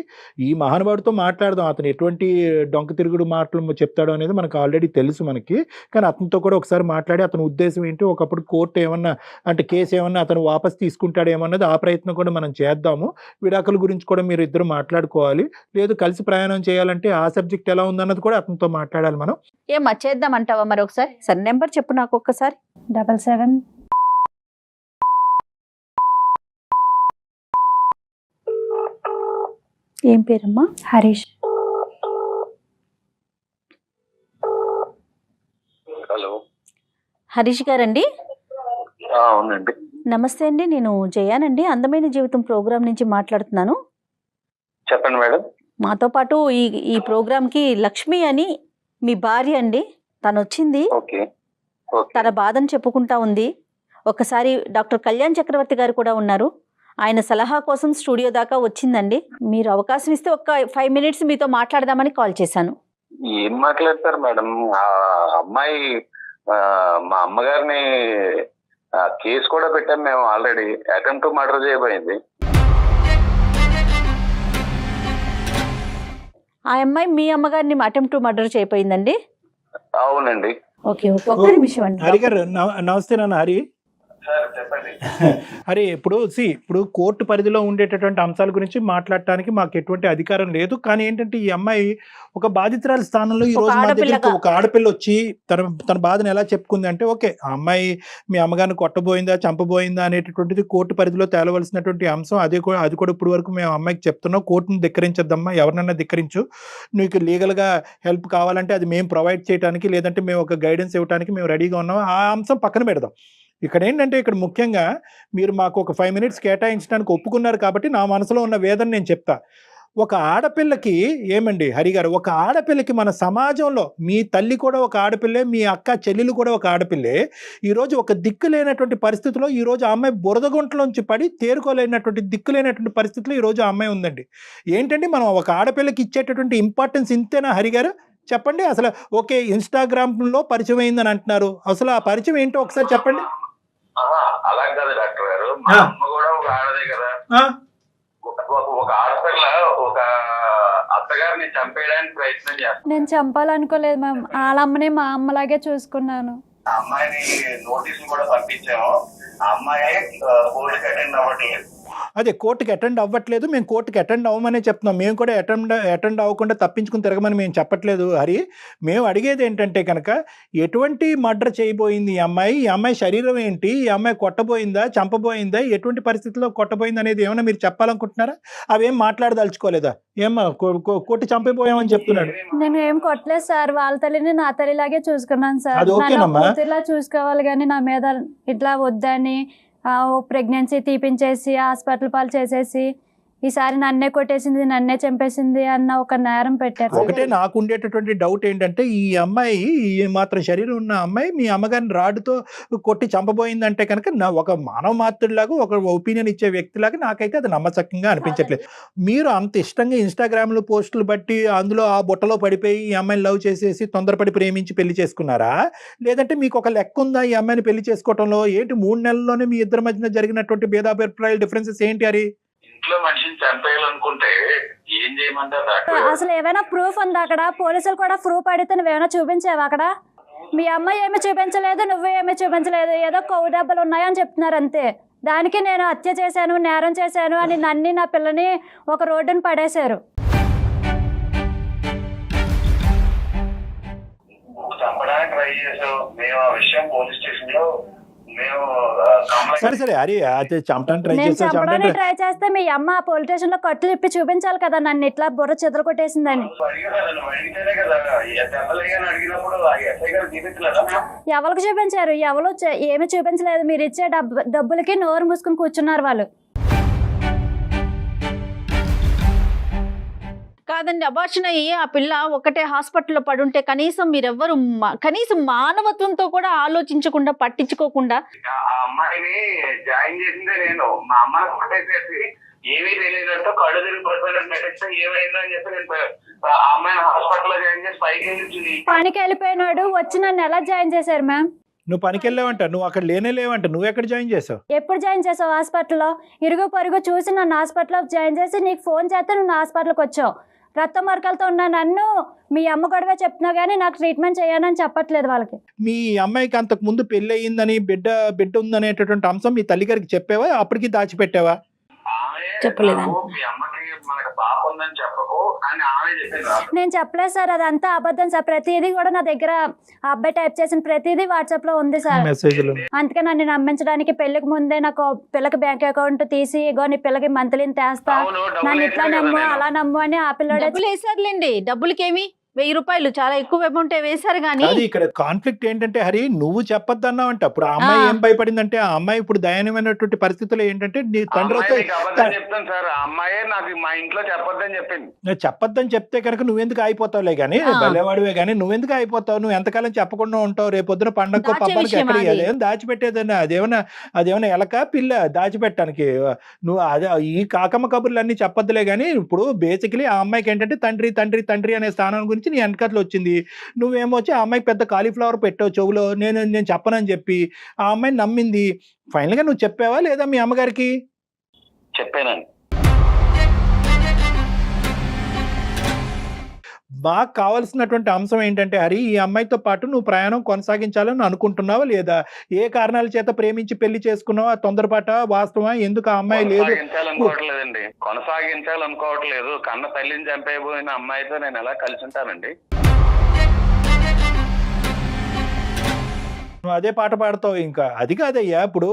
ఈ మహానుభావుడితో మాట్లాడదాం. అతను ఎటువంటి డొంక తిరుగుడు మాటలు చెప్తాడో అనేది మనకు ఆల్రెడీ తెలుసు మనకి. కానీ అతనితో కూడా ఒకసారి మాట్లాడి అతని ఉద్దేశం ఏంటి, ఒకప్పుడు కోర్టు ఏమన్నా అంటే కేసు ఏమన్నా అతను వాపస్ తీసుకుంటాడు ఏమన్నది ఆ ప్రయత్నం కూడా మనం చేద్దాము. విడాకుల గురించి కూడా మీరు ఇద్దరు మాట్లాడుకోవాలి. లేదు కలిసి ప్రయాణం చేయాలంటే ఆ సబ్జెక్ట్ ఎలా ఉందన్నది కూడా అతనితో మాట్లాడాలి మనం. ఏమా చేద్దామంటావా మరి ఒకసారి? సరే నెంబర్ చెప్పు నాకు ఒక్కసారి. 77. ఏం పేరమ్మా? హరీష్. హలో, హరీష్ గారండి? అవునండి. నమస్తే అండి, నేను జయానండి, అందమైన జీవితం ప్రోగ్రాం నుంచి మాట్లాడుతున్నాను. చెప్పండి మేడం. మాతో పాటు ఈ ప్రోగ్రాంకి లక్ష్మి అని మీ భార్య అండి, తను వచ్చింది. ఓకే. తన బాధను చెప్పుకుంటా ఉంది. ఒకసారి డాక్టర్ కళ్యాణ్ చక్రవర్తి గారు కూడా ఉన్నారు, ఆయన సలహా కోసం స్టూడియో దాకా వచ్చిందండి. మీరు అవకాశం ఇస్తే ఒక్క 5 minutes మీతో మాట్లాడదామని కాల్ చేశాను. ఏం మాట్లాడతారు మేడం? ఆ అమ్మాయి మా అమ్మగారిని కేసు కూడా పెట్టాం మేము. ఆల్రెడీ అటెంప్ట్ టు మర్డర్ చేయబోయింది. ఆ అమ్మాయి మీ అమ్మగారిని అటెంప్ట్ టు మర్డర్ చేయపోయిందండి? అవునండి. ఓకే, ఒక్క నిమిషం అండి. హరి గారు నమస్తే నాన్న. హరి చెప్పండి. అరే ఇప్పుడు కోర్టు పరిధిలో ఉండేటటువంటి అంశాల గురించి మాట్లాడటానికి మాకు ఎటువంటి అధికారం లేదు. కానీ ఏంటంటే ఈ అమ్మాయి ఒక బాధితురాలి స్థానంలో ఈ రోజు మా దగ్గరికి ఒక ఆడపిల్ల వచ్చి తన బాధను ఎలా చెప్పుకుంది అంటే, ఓకే ఆ అమ్మాయి మీ అమ్మగారిని కొట్టబోయిందా, చంపబోయిందా అనేటటువంటిది కోర్టు పరిధిలో తేలవలసినటువంటి అంశం. అది కూడా ఇప్పుడు వరకు మేము అమ్మాయికి చెప్తున్నాం, కోర్టును ధిక్కరించద్దమ్మా, ఎవరినైనా ధిక్కరించు, నీకు లీగల్గా హెల్ప్ కావాలంటే అది మేము ప్రొవైడ్ చేయడానికి, లేదంటే మేము ఒక గైడెన్స్ ఇవ్వడానికి మేము రెడీగా ఉన్నాం. ఆ అంశం పక్కన పెడదాం. ఇక్కడ ఏంటంటే ఇక్కడ ముఖ్యంగా మీరు మాకు ఒక 5 minutes కేటాయించడానికి ఒప్పుకున్నారు కాబట్టి నా మనసులో ఉన్న వేదన నేను చెప్తా. ఒక ఆడపిల్లకి ఏమండి హరి గారు, ఒక ఆడపిల్లకి మన సమాజంలో మీ తల్లి కూడా ఒక ఆడపిల్లే, మీ అక్క చెల్లెలు కూడా ఒక ఆడపిల్లే. ఈరోజు ఒక దిక్కు లేనటువంటి పరిస్థితిలో ఈరోజు ఆ అమ్మాయి బురదగుంటలోంచి పడి తేరుకోలేనటువంటి దిక్కు లేనటువంటి పరిస్థితిలో ఈరోజు ఆ అమ్మాయి ఉందండి. ఏంటంటే మనం ఒక ఆడపిల్లకి ఇచ్చేటటువంటి ఇంపార్టెన్స్ ఇంతేనా హరి గారు? చెప్పండి. అసలు ఓకే ఇన్స్టాగ్రామ్లో పరిచయం అయిందని అంటున్నారు, అసలు ఆ పరిచయం ఏంటో ఒకసారి చెప్పండి. అలా కాదు డాక్టర్ గారు, మా అమ్మ కూడా ఒక ఆడదే కదా. ఒక ఆడపిల్ల ఒక అత్తగారిని చంపేయడానికి ప్రయత్నం చేస్తాను. నేను చంపాలనుకోలేదు మ్యామ్, వాళ్ళ అమ్మని మా అమ్మలాగే చూసుకున్నాను. ఆ అమ్మాయిని నోటీసులు కూడా పంపించాము. ఆ అమ్మాయి కోర్టుకి అటెండ్ అవ్వట్లేదు. అదే కోర్టుకి అటెండ్ అవ్వట్లేదు, మేము కోర్టుకి అటెండ్ అవ్వమనే చెప్తున్నాం. మేము కూడా అటెండ్ అవ్వకుండా తప్పించుకుని తిరగమని మేము చెప్పట్లేదు హరి. మేము అడిగేది ఏంటంటే కనుక ఎటువంటి మర్డర్ చేయబోయింది ఈ అమ్మాయి శరీరం ఏంటి, ఈ అమ్మాయి కొట్టబోయిందా, చంపబోయిందా, ఎటువంటి పరిస్థితుల్లో కొట్టబోయింది అనేది ఏమైనా మీరు చెప్పాలనుకుంటున్నారా? అవేం మాట్లాడదలుచుకోలేదా? ఏమ్మా కొట్టి చంపిపోయామని చెప్తున్నాడు. నేను ఏం కొట్టలేదు సార్, వాళ్ళ తల్లిని నా తల్లిలాగే చూసుకున్నాను సార్. అది ఓకేనమ్మా, ఇలా చూసుకోవాలి కానీ నా మీద ఇట్లా వద్దని ప్రెగ్నెన్సీ తీపించేసి హాస్పిటల్ పాలు చేసేసి ఈసారి నన్నే కొట్టేసింది, నన్నే చంపేసింది అన్న ఒక నేరం పెట్టారు సార్. ఒకటే నాకు ఉండేటటువంటి డౌట్ ఏంటంటే ఈ అమ్మాయి ఈ మాత్రం శరీరం ఉన్న అమ్మాయి మీ అమ్మగారిని రాడ్డుతో కొట్టి చంపబోయిందంటే కనుక నా ఒక మానవ మాత్రుడిలాగా ఒక ఒపీనియన్ ఇచ్చే వ్యక్తిలాగా నాకైతే అది నమ్మశక్యంగా అనిపించట్లేదు. మీరు అంత ఇష్టంగా ఇన్స్టాగ్రామ్లో పోస్టులు బట్టి అందులో ఆ బుట్టలో పడిపోయి ఈ అమ్మాయిని లవ్ చేసేసి తొందరపడి ప్రేమించి పెళ్లి చేసుకున్నారా, లేదంటే మీకు ఒక లెక్క ఉందా ఈ అమ్మాయిని పెళ్లి చేసుకోవడంలో? ఏంటి 3 నెలల్లోనే మీ ఇద్దరి మధ్యన జరిగినటువంటి భేదాభిప్రాయాలు డిఫరెన్సెస్ ఏంటి? అది ఇంట్లో మనిషిని చంపేయాలనుకుంటే ఏం చేయమంటారు డాక్టర్? అసలు ఏమైనా ప్రూఫ్ ఉందా అక్కడ? పోలీసులు కూడా ప్రూఫ్ అడిగితే నువ్వేమైనా చూపించావా అక్కడ? మీ అమ్మ ఏమి చూపించలేదు, నువ్వు ఏమి చూపించలేదు, ఏదో కొవ్వు దెబ్బలు ఉన్నాయని చెప్తున్నారు అంతే. దానికి నేను హత్య చేశాను, నేరం చేశాను అని నన్ను నా పిల్లని ఒక రోడ్డును పడేశారు. చంపడానికి ట్రై చేసావు, మేము ఆ విషయం పోలీస్ స్టేషన్ లో మేము సరే సరే అరే అయితే చంపడానికి ట్రై నేను చేస్తా చంపడానికి ట్రై చేస్తే మీ అమ్మ పోలీస్ స్టేషన్ లో కట్లు ఇప్పి చూపించాలి కదా నన్ను ఇట్లా బుర్ర చెదలు కొట్టేసిందని. నువ్వు అడిగితేనే కదా దెబ్బలేని అడిగినప్పుడు ఆ ఎస్ఐ గారు చూపించలేదా? ఎవరికి చూపించారు? ఎవరు ఏమి చూపించలేదు. మీరు ఇచ్చే డబ్బులకి నోరు మూసుకుని కూర్చున్నారు వాళ్ళు. కాదండి, అబార్షన్ అయ్యి ఆ పిల్ల ఒకటే హాస్పిటల్లో పడుంటే కనీసం మీరెవ్వరు కనీసం మానవత్వంతో కూడా ఆలోచించకుండా పట్టించుకోకుండా. ఆ అమ్మాయిని జాయిన్ చేసిందే నేను. మా అమ్మని కొట్టేసేసి ఏమీ తెలియదంటే కళ్ళు తిరిగి పడిపోయినట్టు నటిస్తే ఏమైందో అని చెప్పి నేను ఆ అమ్మాయిని హాస్పిటల్లో జాయిన్ చేసి పైకి వెళ్ళి పనికి వెళ్ళిపోయినాడు, వచ్చి నన్ను ఎలా జాయిన్ చేశారు మ్యామ్? నువ్వు పనికి వెళ్ళావంట, నువ్వు అక్కడ లేనేలేవంట, నువ్వు ఎక్కడ జాయిన్ చేసావు? ఎప్పుడు జాయిన్ చేసావు హాస్పిటల్లో? ఇరుగు పొరుగు చూసి నన్ను హాస్పిటల్లో జాయిన్ చేసి నీకు ఫోన్ చేస్తే నువ్వు నా హాస్పిటల్కి వచ్చావు. రక్త మరకలతో ఉన్న నన్ను మీ అమ్మ గొడవ చెప్తున్నావు కానీ నాకు ట్రీట్మెంట్ చేయాలని చెప్పట్లేదు వాళ్ళకి. మీ అమ్మాయికి అంతకు ముందు పెళ్లి అయ్యిందని బిడ్డ ఉందనేటటువంటి అంశం మీ తల్లి గారికి చెప్పావా, అప్పటికి దాచిపెట్టావా? చెప్పలేదండి. మీ అమ్మకి మనకు పాప ఉందని చెప్పకు అని ఆమె చెప్పింది. నేను చెప్పలేదు సార్, అదంతా అబద్ధం సార్. ప్రతిదీ కూడా నా దగ్గర ఆ అబ్బాయి టైప్ చేసిన ప్రతిదీ వాట్సాప్ లో ఉంది సార్. మెసేజ్లు అందుకే నన్ను నమ్మించడానికి పెళ్లికి ముందే నాకు పిల్లకి బ్యాంక్ అకౌంట్ తీసి ఇగో నీ పిల్లకి మంత్లీ తెస్తా, నన్ను ఇట్లా నమ్ము అలా నమ్ము అని ఆ పిల్లడే. డబ్బులు వేసారులేండి, డబ్బులకేమి 1000 రూపాయలు చాలా ఎక్కువ అమౌంట్ వేశారు కానీ. అది ఇక్కడ కాన్ఫ్లిక్ట్ ఏంటంటే హరి నువ్వు చెప్పొద్దన్నావంట. అప్పుడు ఆ అమ్మాయి ఏం భయపడిందంటే ఆ అమ్మాయి ఇప్పుడు దయనీయమైనటువంటి పరిస్థితులు ఏంటంటే నీ తండ్రి వస్తే చెప్తాను సార్, ఆ అమ్మాయే నాకు మా ఇంట్లో చెప్పొద్దని చెప్పింది. చెప్పొద్దని చెప్తే కనుక నువ్వెందుకు అయిపోతావులే గానీ, భలేవాడివే గానీ నువ్వెందుకు అయిపోతావు? నువ్వు ఎంతకాలం చెప్పకుండా ఉంటావు? రేపొద్దున పండగ పబ్బానికి ఎక్కడ అదేం దాచిపెట్టేదని? అదేమన్నా ఎలక పిల్ల దాచిపెట్టడానికి? నువ్వు అదే ఈ కాకమ్మ కబుర్లు అన్ని చెప్పొద్దులే గానీ, ఇప్పుడు బేసికలీ ఆ అమ్మాయికి ఏంటంటే తండ్రి తండ్రి తండ్రి అనే స్థానం గురించి నీ వెనకట్లు వచ్చింది. నువ్వేమొచ్చి ఆ అమ్మాయికి పెద్ద కాలీఫ్లవర్ పెట్టావు చెవులో, నేను చెప్పనని చెప్పి ఆ అమ్మాయిని నమ్మింది. ఫైనల్ గా నువ్వు చెప్పావా లేదా మీ అమ్మగారికి? చెప్పానండి. బాగా కావాల్సినటువంటి అంశం ఏంటంటే హరి ఈ అమ్మాయితో పాటు నువ్వు ప్రయాణం కొనసాగించాలని అనుకుంటున్నావా లేదా? ఏ కారణాల చేత ప్రేమించి పెళ్లి చేసుకున్నావా? తొందరపాట వాస్తవా? ఎందుకు ఆ అమ్మాయి లేదు? కొనసాగించాలనుకోవట్లేదండి, కొనసాగించాలనుకోవట్లేదు. కన్న తల్లిని చంపేయబోయిన అమ్మాయితో నేను ఎలా కలిసి ఉంటానండి? నువ్వు అదే పాట పాడతావు. ఇంకా అది కాదయ్యా, ఇప్పుడు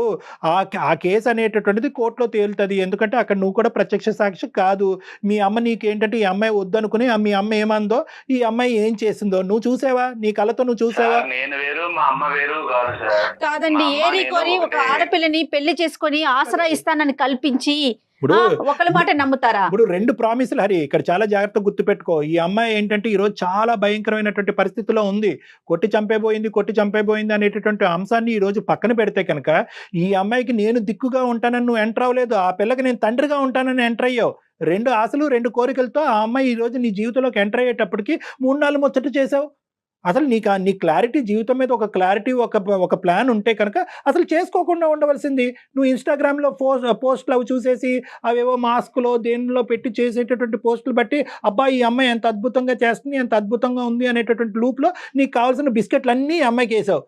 ఆ కేసు అనేటటువంటిది కోర్టులో తేలుతుంది. ఎందుకంటే అక్కడ నువ్వు కూడా ప్రత్యక్ష సాక్షి కాదు. మీ అమ్మ నీకేంటంటే ఈ అమ్మాయి వద్దనుకుని మీ అమ్మ ఏమందో ఈ అమ్మాయి ఏం చేసిందో నువ్వు చూసావా? నీ కళ్ళతో నువ్వు చూసావా? నేను వేరు, మా అమ్మ వేరు కాదు సార్. కాదండి, ఏరి కోరి ఒక ఆడపిల్లని పెళ్లి చేసుకొని ఆసరా ఇస్తానని కల్పించి ఇప్పుడు ఒకళ్ళ మాట నమ్ముతారా? ఇప్పుడు 2 ప్రామిసులు హరి ఇక్కడ చాలా జాగ్రత్తగా గుర్తుపెట్టుకో. ఈ అమ్మాయి ఏంటంటే ఈ రోజు చాలా భయంకరమైనటువంటి పరిస్థితిలో ఉంది. కొట్టి చంపేబోయింది అనేటటువంటి అంశాన్ని ఈ రోజు పక్కన పెడితే కనుక ఈ అమ్మాయికి నేను దిక్కుగా ఉంటానని నువ్వు ఎంటర్ అవ్వలేదు. ఆ పిల్లకి నేను తండ్రిగా ఉంటానని ఎంటర్ అయ్యావు. 2 ఆశలు 2 కోరికలతో ఆ అమ్మాయి ఈ రోజు నీ జీవితంలోకి ఎంటర్ అయ్యేటప్పటికి 3-4 ముచ్చట చేసావు. అసలు నీ క్లారిటీ జీవితం మీద ఒక క్లారిటీ ఒక ప్లాన్ ఉంటే కనుక అసలు చేసుకోకుండా ఉండవలసింది. నువ్వు ఇన్స్టాగ్రామ్లో పోస్టులు అవి చూసేసి అవేవో మాస్క్లో దేనిలో పెట్టి చేసేటటువంటి పోస్టులు బట్టి అబ్బా ఈ అమ్మాయి ఎంత అద్భుతంగా చేస్తుంది, ఎంత అద్భుతంగా ఉంది అనేటటువంటి లూప్లో నీకు కావాల్సిన బిస్కెట్లు అన్నీ అమ్మాయికి వేసావు.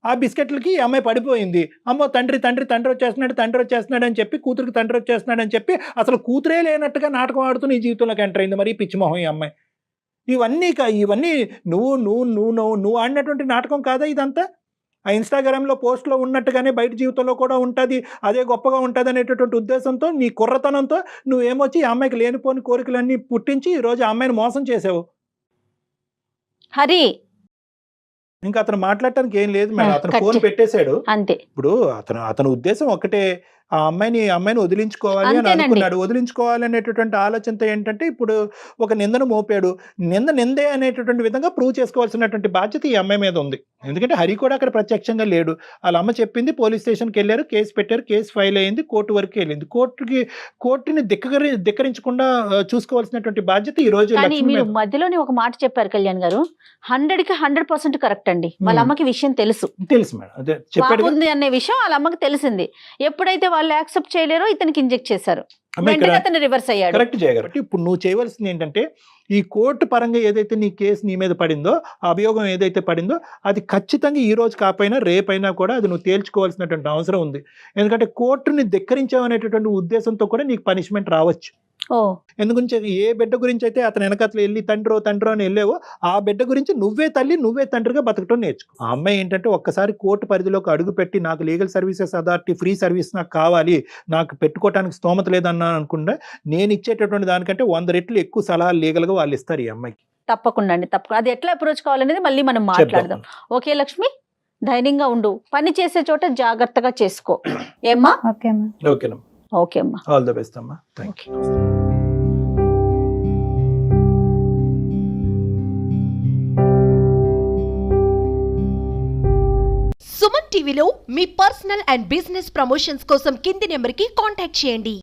ఆ బిస్కెట్లకి ఈ అమ్మాయి పడిపోయింది. అమ్మో తండ్రి వచ్చేస్తున్నాడు అని చెప్పి కూతురికి తండ్రి వచ్చేస్తున్నాడు అని చెప్పి అసలు కూతురే లేనట్టుగా నాటకం ఆడుతూ నీ జీవితంలోకి ఎంటర్ అయింది. మరి పిచ్చిమోహం ఈ అమ్మాయి. ఇవన్నీ నువ్వు ఆడినటువంటి నాటకం కాదా ఇదంతా? ఆ ఇన్స్టాగ్రామ్లో పోస్ట్లో ఉన్నట్టుగానే బయట జీవితంలో కూడా ఉంటుంది, అదే గొప్పగా ఉంటుంది అనేటటువంటి ఉద్దేశంతో నీ కుర్రతనంతో నువ్వేమొచ్చి ఈ అమ్మాయికి లేనిపోని కోరికలన్నీ పుట్టించి ఈరోజు ఆ అమ్మాయిని మోసం చేసావు. హరి ఇంకా అతను మాట్లాడటానికి ఏం లేదు మేడం, అతను ఫోన్ పెట్టేశాడు. అంతే. ఇప్పుడు అతను ఉద్దేశం ఒకటే, ఆ అమ్మాయిని వదిలించుకోవాలి అని అంతేనండి. అనుకున్నాడు. వదిలించుకోవాలి అనేటటువంటి ఆలోచనతో ఏంటంటే ఇప్పుడు ఒక నిందను మోపాడు. నిందే అనేటటువంటి విధంగా ప్రూవ్ చేసుకోవాల్సినటువంటి బాధ్యత ఈ అమ్మాయి మీద ఉంది. ఎందుకంటే హరి కూడా అక్కడ ప్రత్యక్షంగా లేడు. వాళ్ళ అమ్మ చెప్పింది, పోలీస్ స్టేషన్కి వెళ్ళారు, కేసు పెట్టారు, కేసు ఫైల్ అయింది, కోర్టు వరకు వెళ్ళింది. కోర్టుని ధిక్కరించకుండా చూసుకోవాల్సినటువంటి బాధ్యత ఈ రోజు కానీ లక్ష్మి మీరు మీద. మధ్యలోనే ఒక మాట చెప్పారు కళ్యాణ్ గారు, 100కి 100% కరెక్ట్ అండి. వాళ్ళ అమ్మకి విషయం తెలుసు, తెలుసు మేడం, అదే చెప్పాడు పాప ఉంది అనే విషయం వాళ్ళ అమ్మకి తెలిసింది. ఎప్పుడైతే వాళ్ళు యాక్సెప్ట్ చేయలేరో ఇతనికి ఇంజెక్ట్ చేశారు, వెంటనే అతను రివర్స్ అయ్యాడు. కరెక్ట్ చేయగలరు. ఇప్పుడు నువ్వు చేయవలసింది ఏంటంటే ఈ కోర్టు పరంగా ఏదైతే నీ కేసు నీ మీద పడిందో, ఆ అభియోగం ఏదైతే పడిందో అది ఖచ్చితంగా ఈ రోజు కాకపోయినా రేపైనా కూడా అది నువ్వు తేల్చుకోవాల్సినటువంటి అవసరం ఉంది. ఎందుకంటే కోర్టుని ధిక్కరించావనేటటువంటి ఉద్దేశంతో కూడా నీకు పనిష్మెంట్ రావచ్చు. ఓ ఎందుగురించి ఏ బిడ్డ గురించి అయితే అతను వెనకతలు వెళ్ళి తండ్రో అని వెళ్ళావో ఆ బిడ్డ గురించి నువ్వే తల్లి నువ్వే తండ్రిగా బతకటం నేర్చుకో. ఆ అమ్మాయి ఏంటంటే ఒక్కసారి కోర్టు పరిధిలోకి అడుగు పెట్టి నాకు legal services authority free service నాకు కావాలి, నాకు పెట్టుకోవడానికి స్తోమత లేదన్నా అనుకుంటే నేను ఇచ్చేటటువంటి దానికంటే 100 రెట్లు ఎక్కువ సలహాలు లీగల్గా వాళ్ళు ఇస్తారు ఈ అమ్మాయికి. తప్పకుండా అండి, తప్పకుండా. అది ఎట్లా అప్రోచ్ కావాలనేది మళ్ళీ మనం మాట్లాడదాం. ఓకే లక్ష్మి, ధైర్యంగా ఉండు, పని చేసే చోట జాగ్రత్తగా చేసుకో. ఏమ్మా? ఓకే అమ్మా. ఓకేనమ్మా, ఓకే అమ్మా. ఆల్ ద బెస్ట్ అమ్మా. Thank you. సుమన్ టీవీలో మీ పర్సనల్ అండ్ బిజినెస్ ప్రమోషన్స్ కోసం కింది నెంబర్కి కాంటాక్ట్ చేయండి.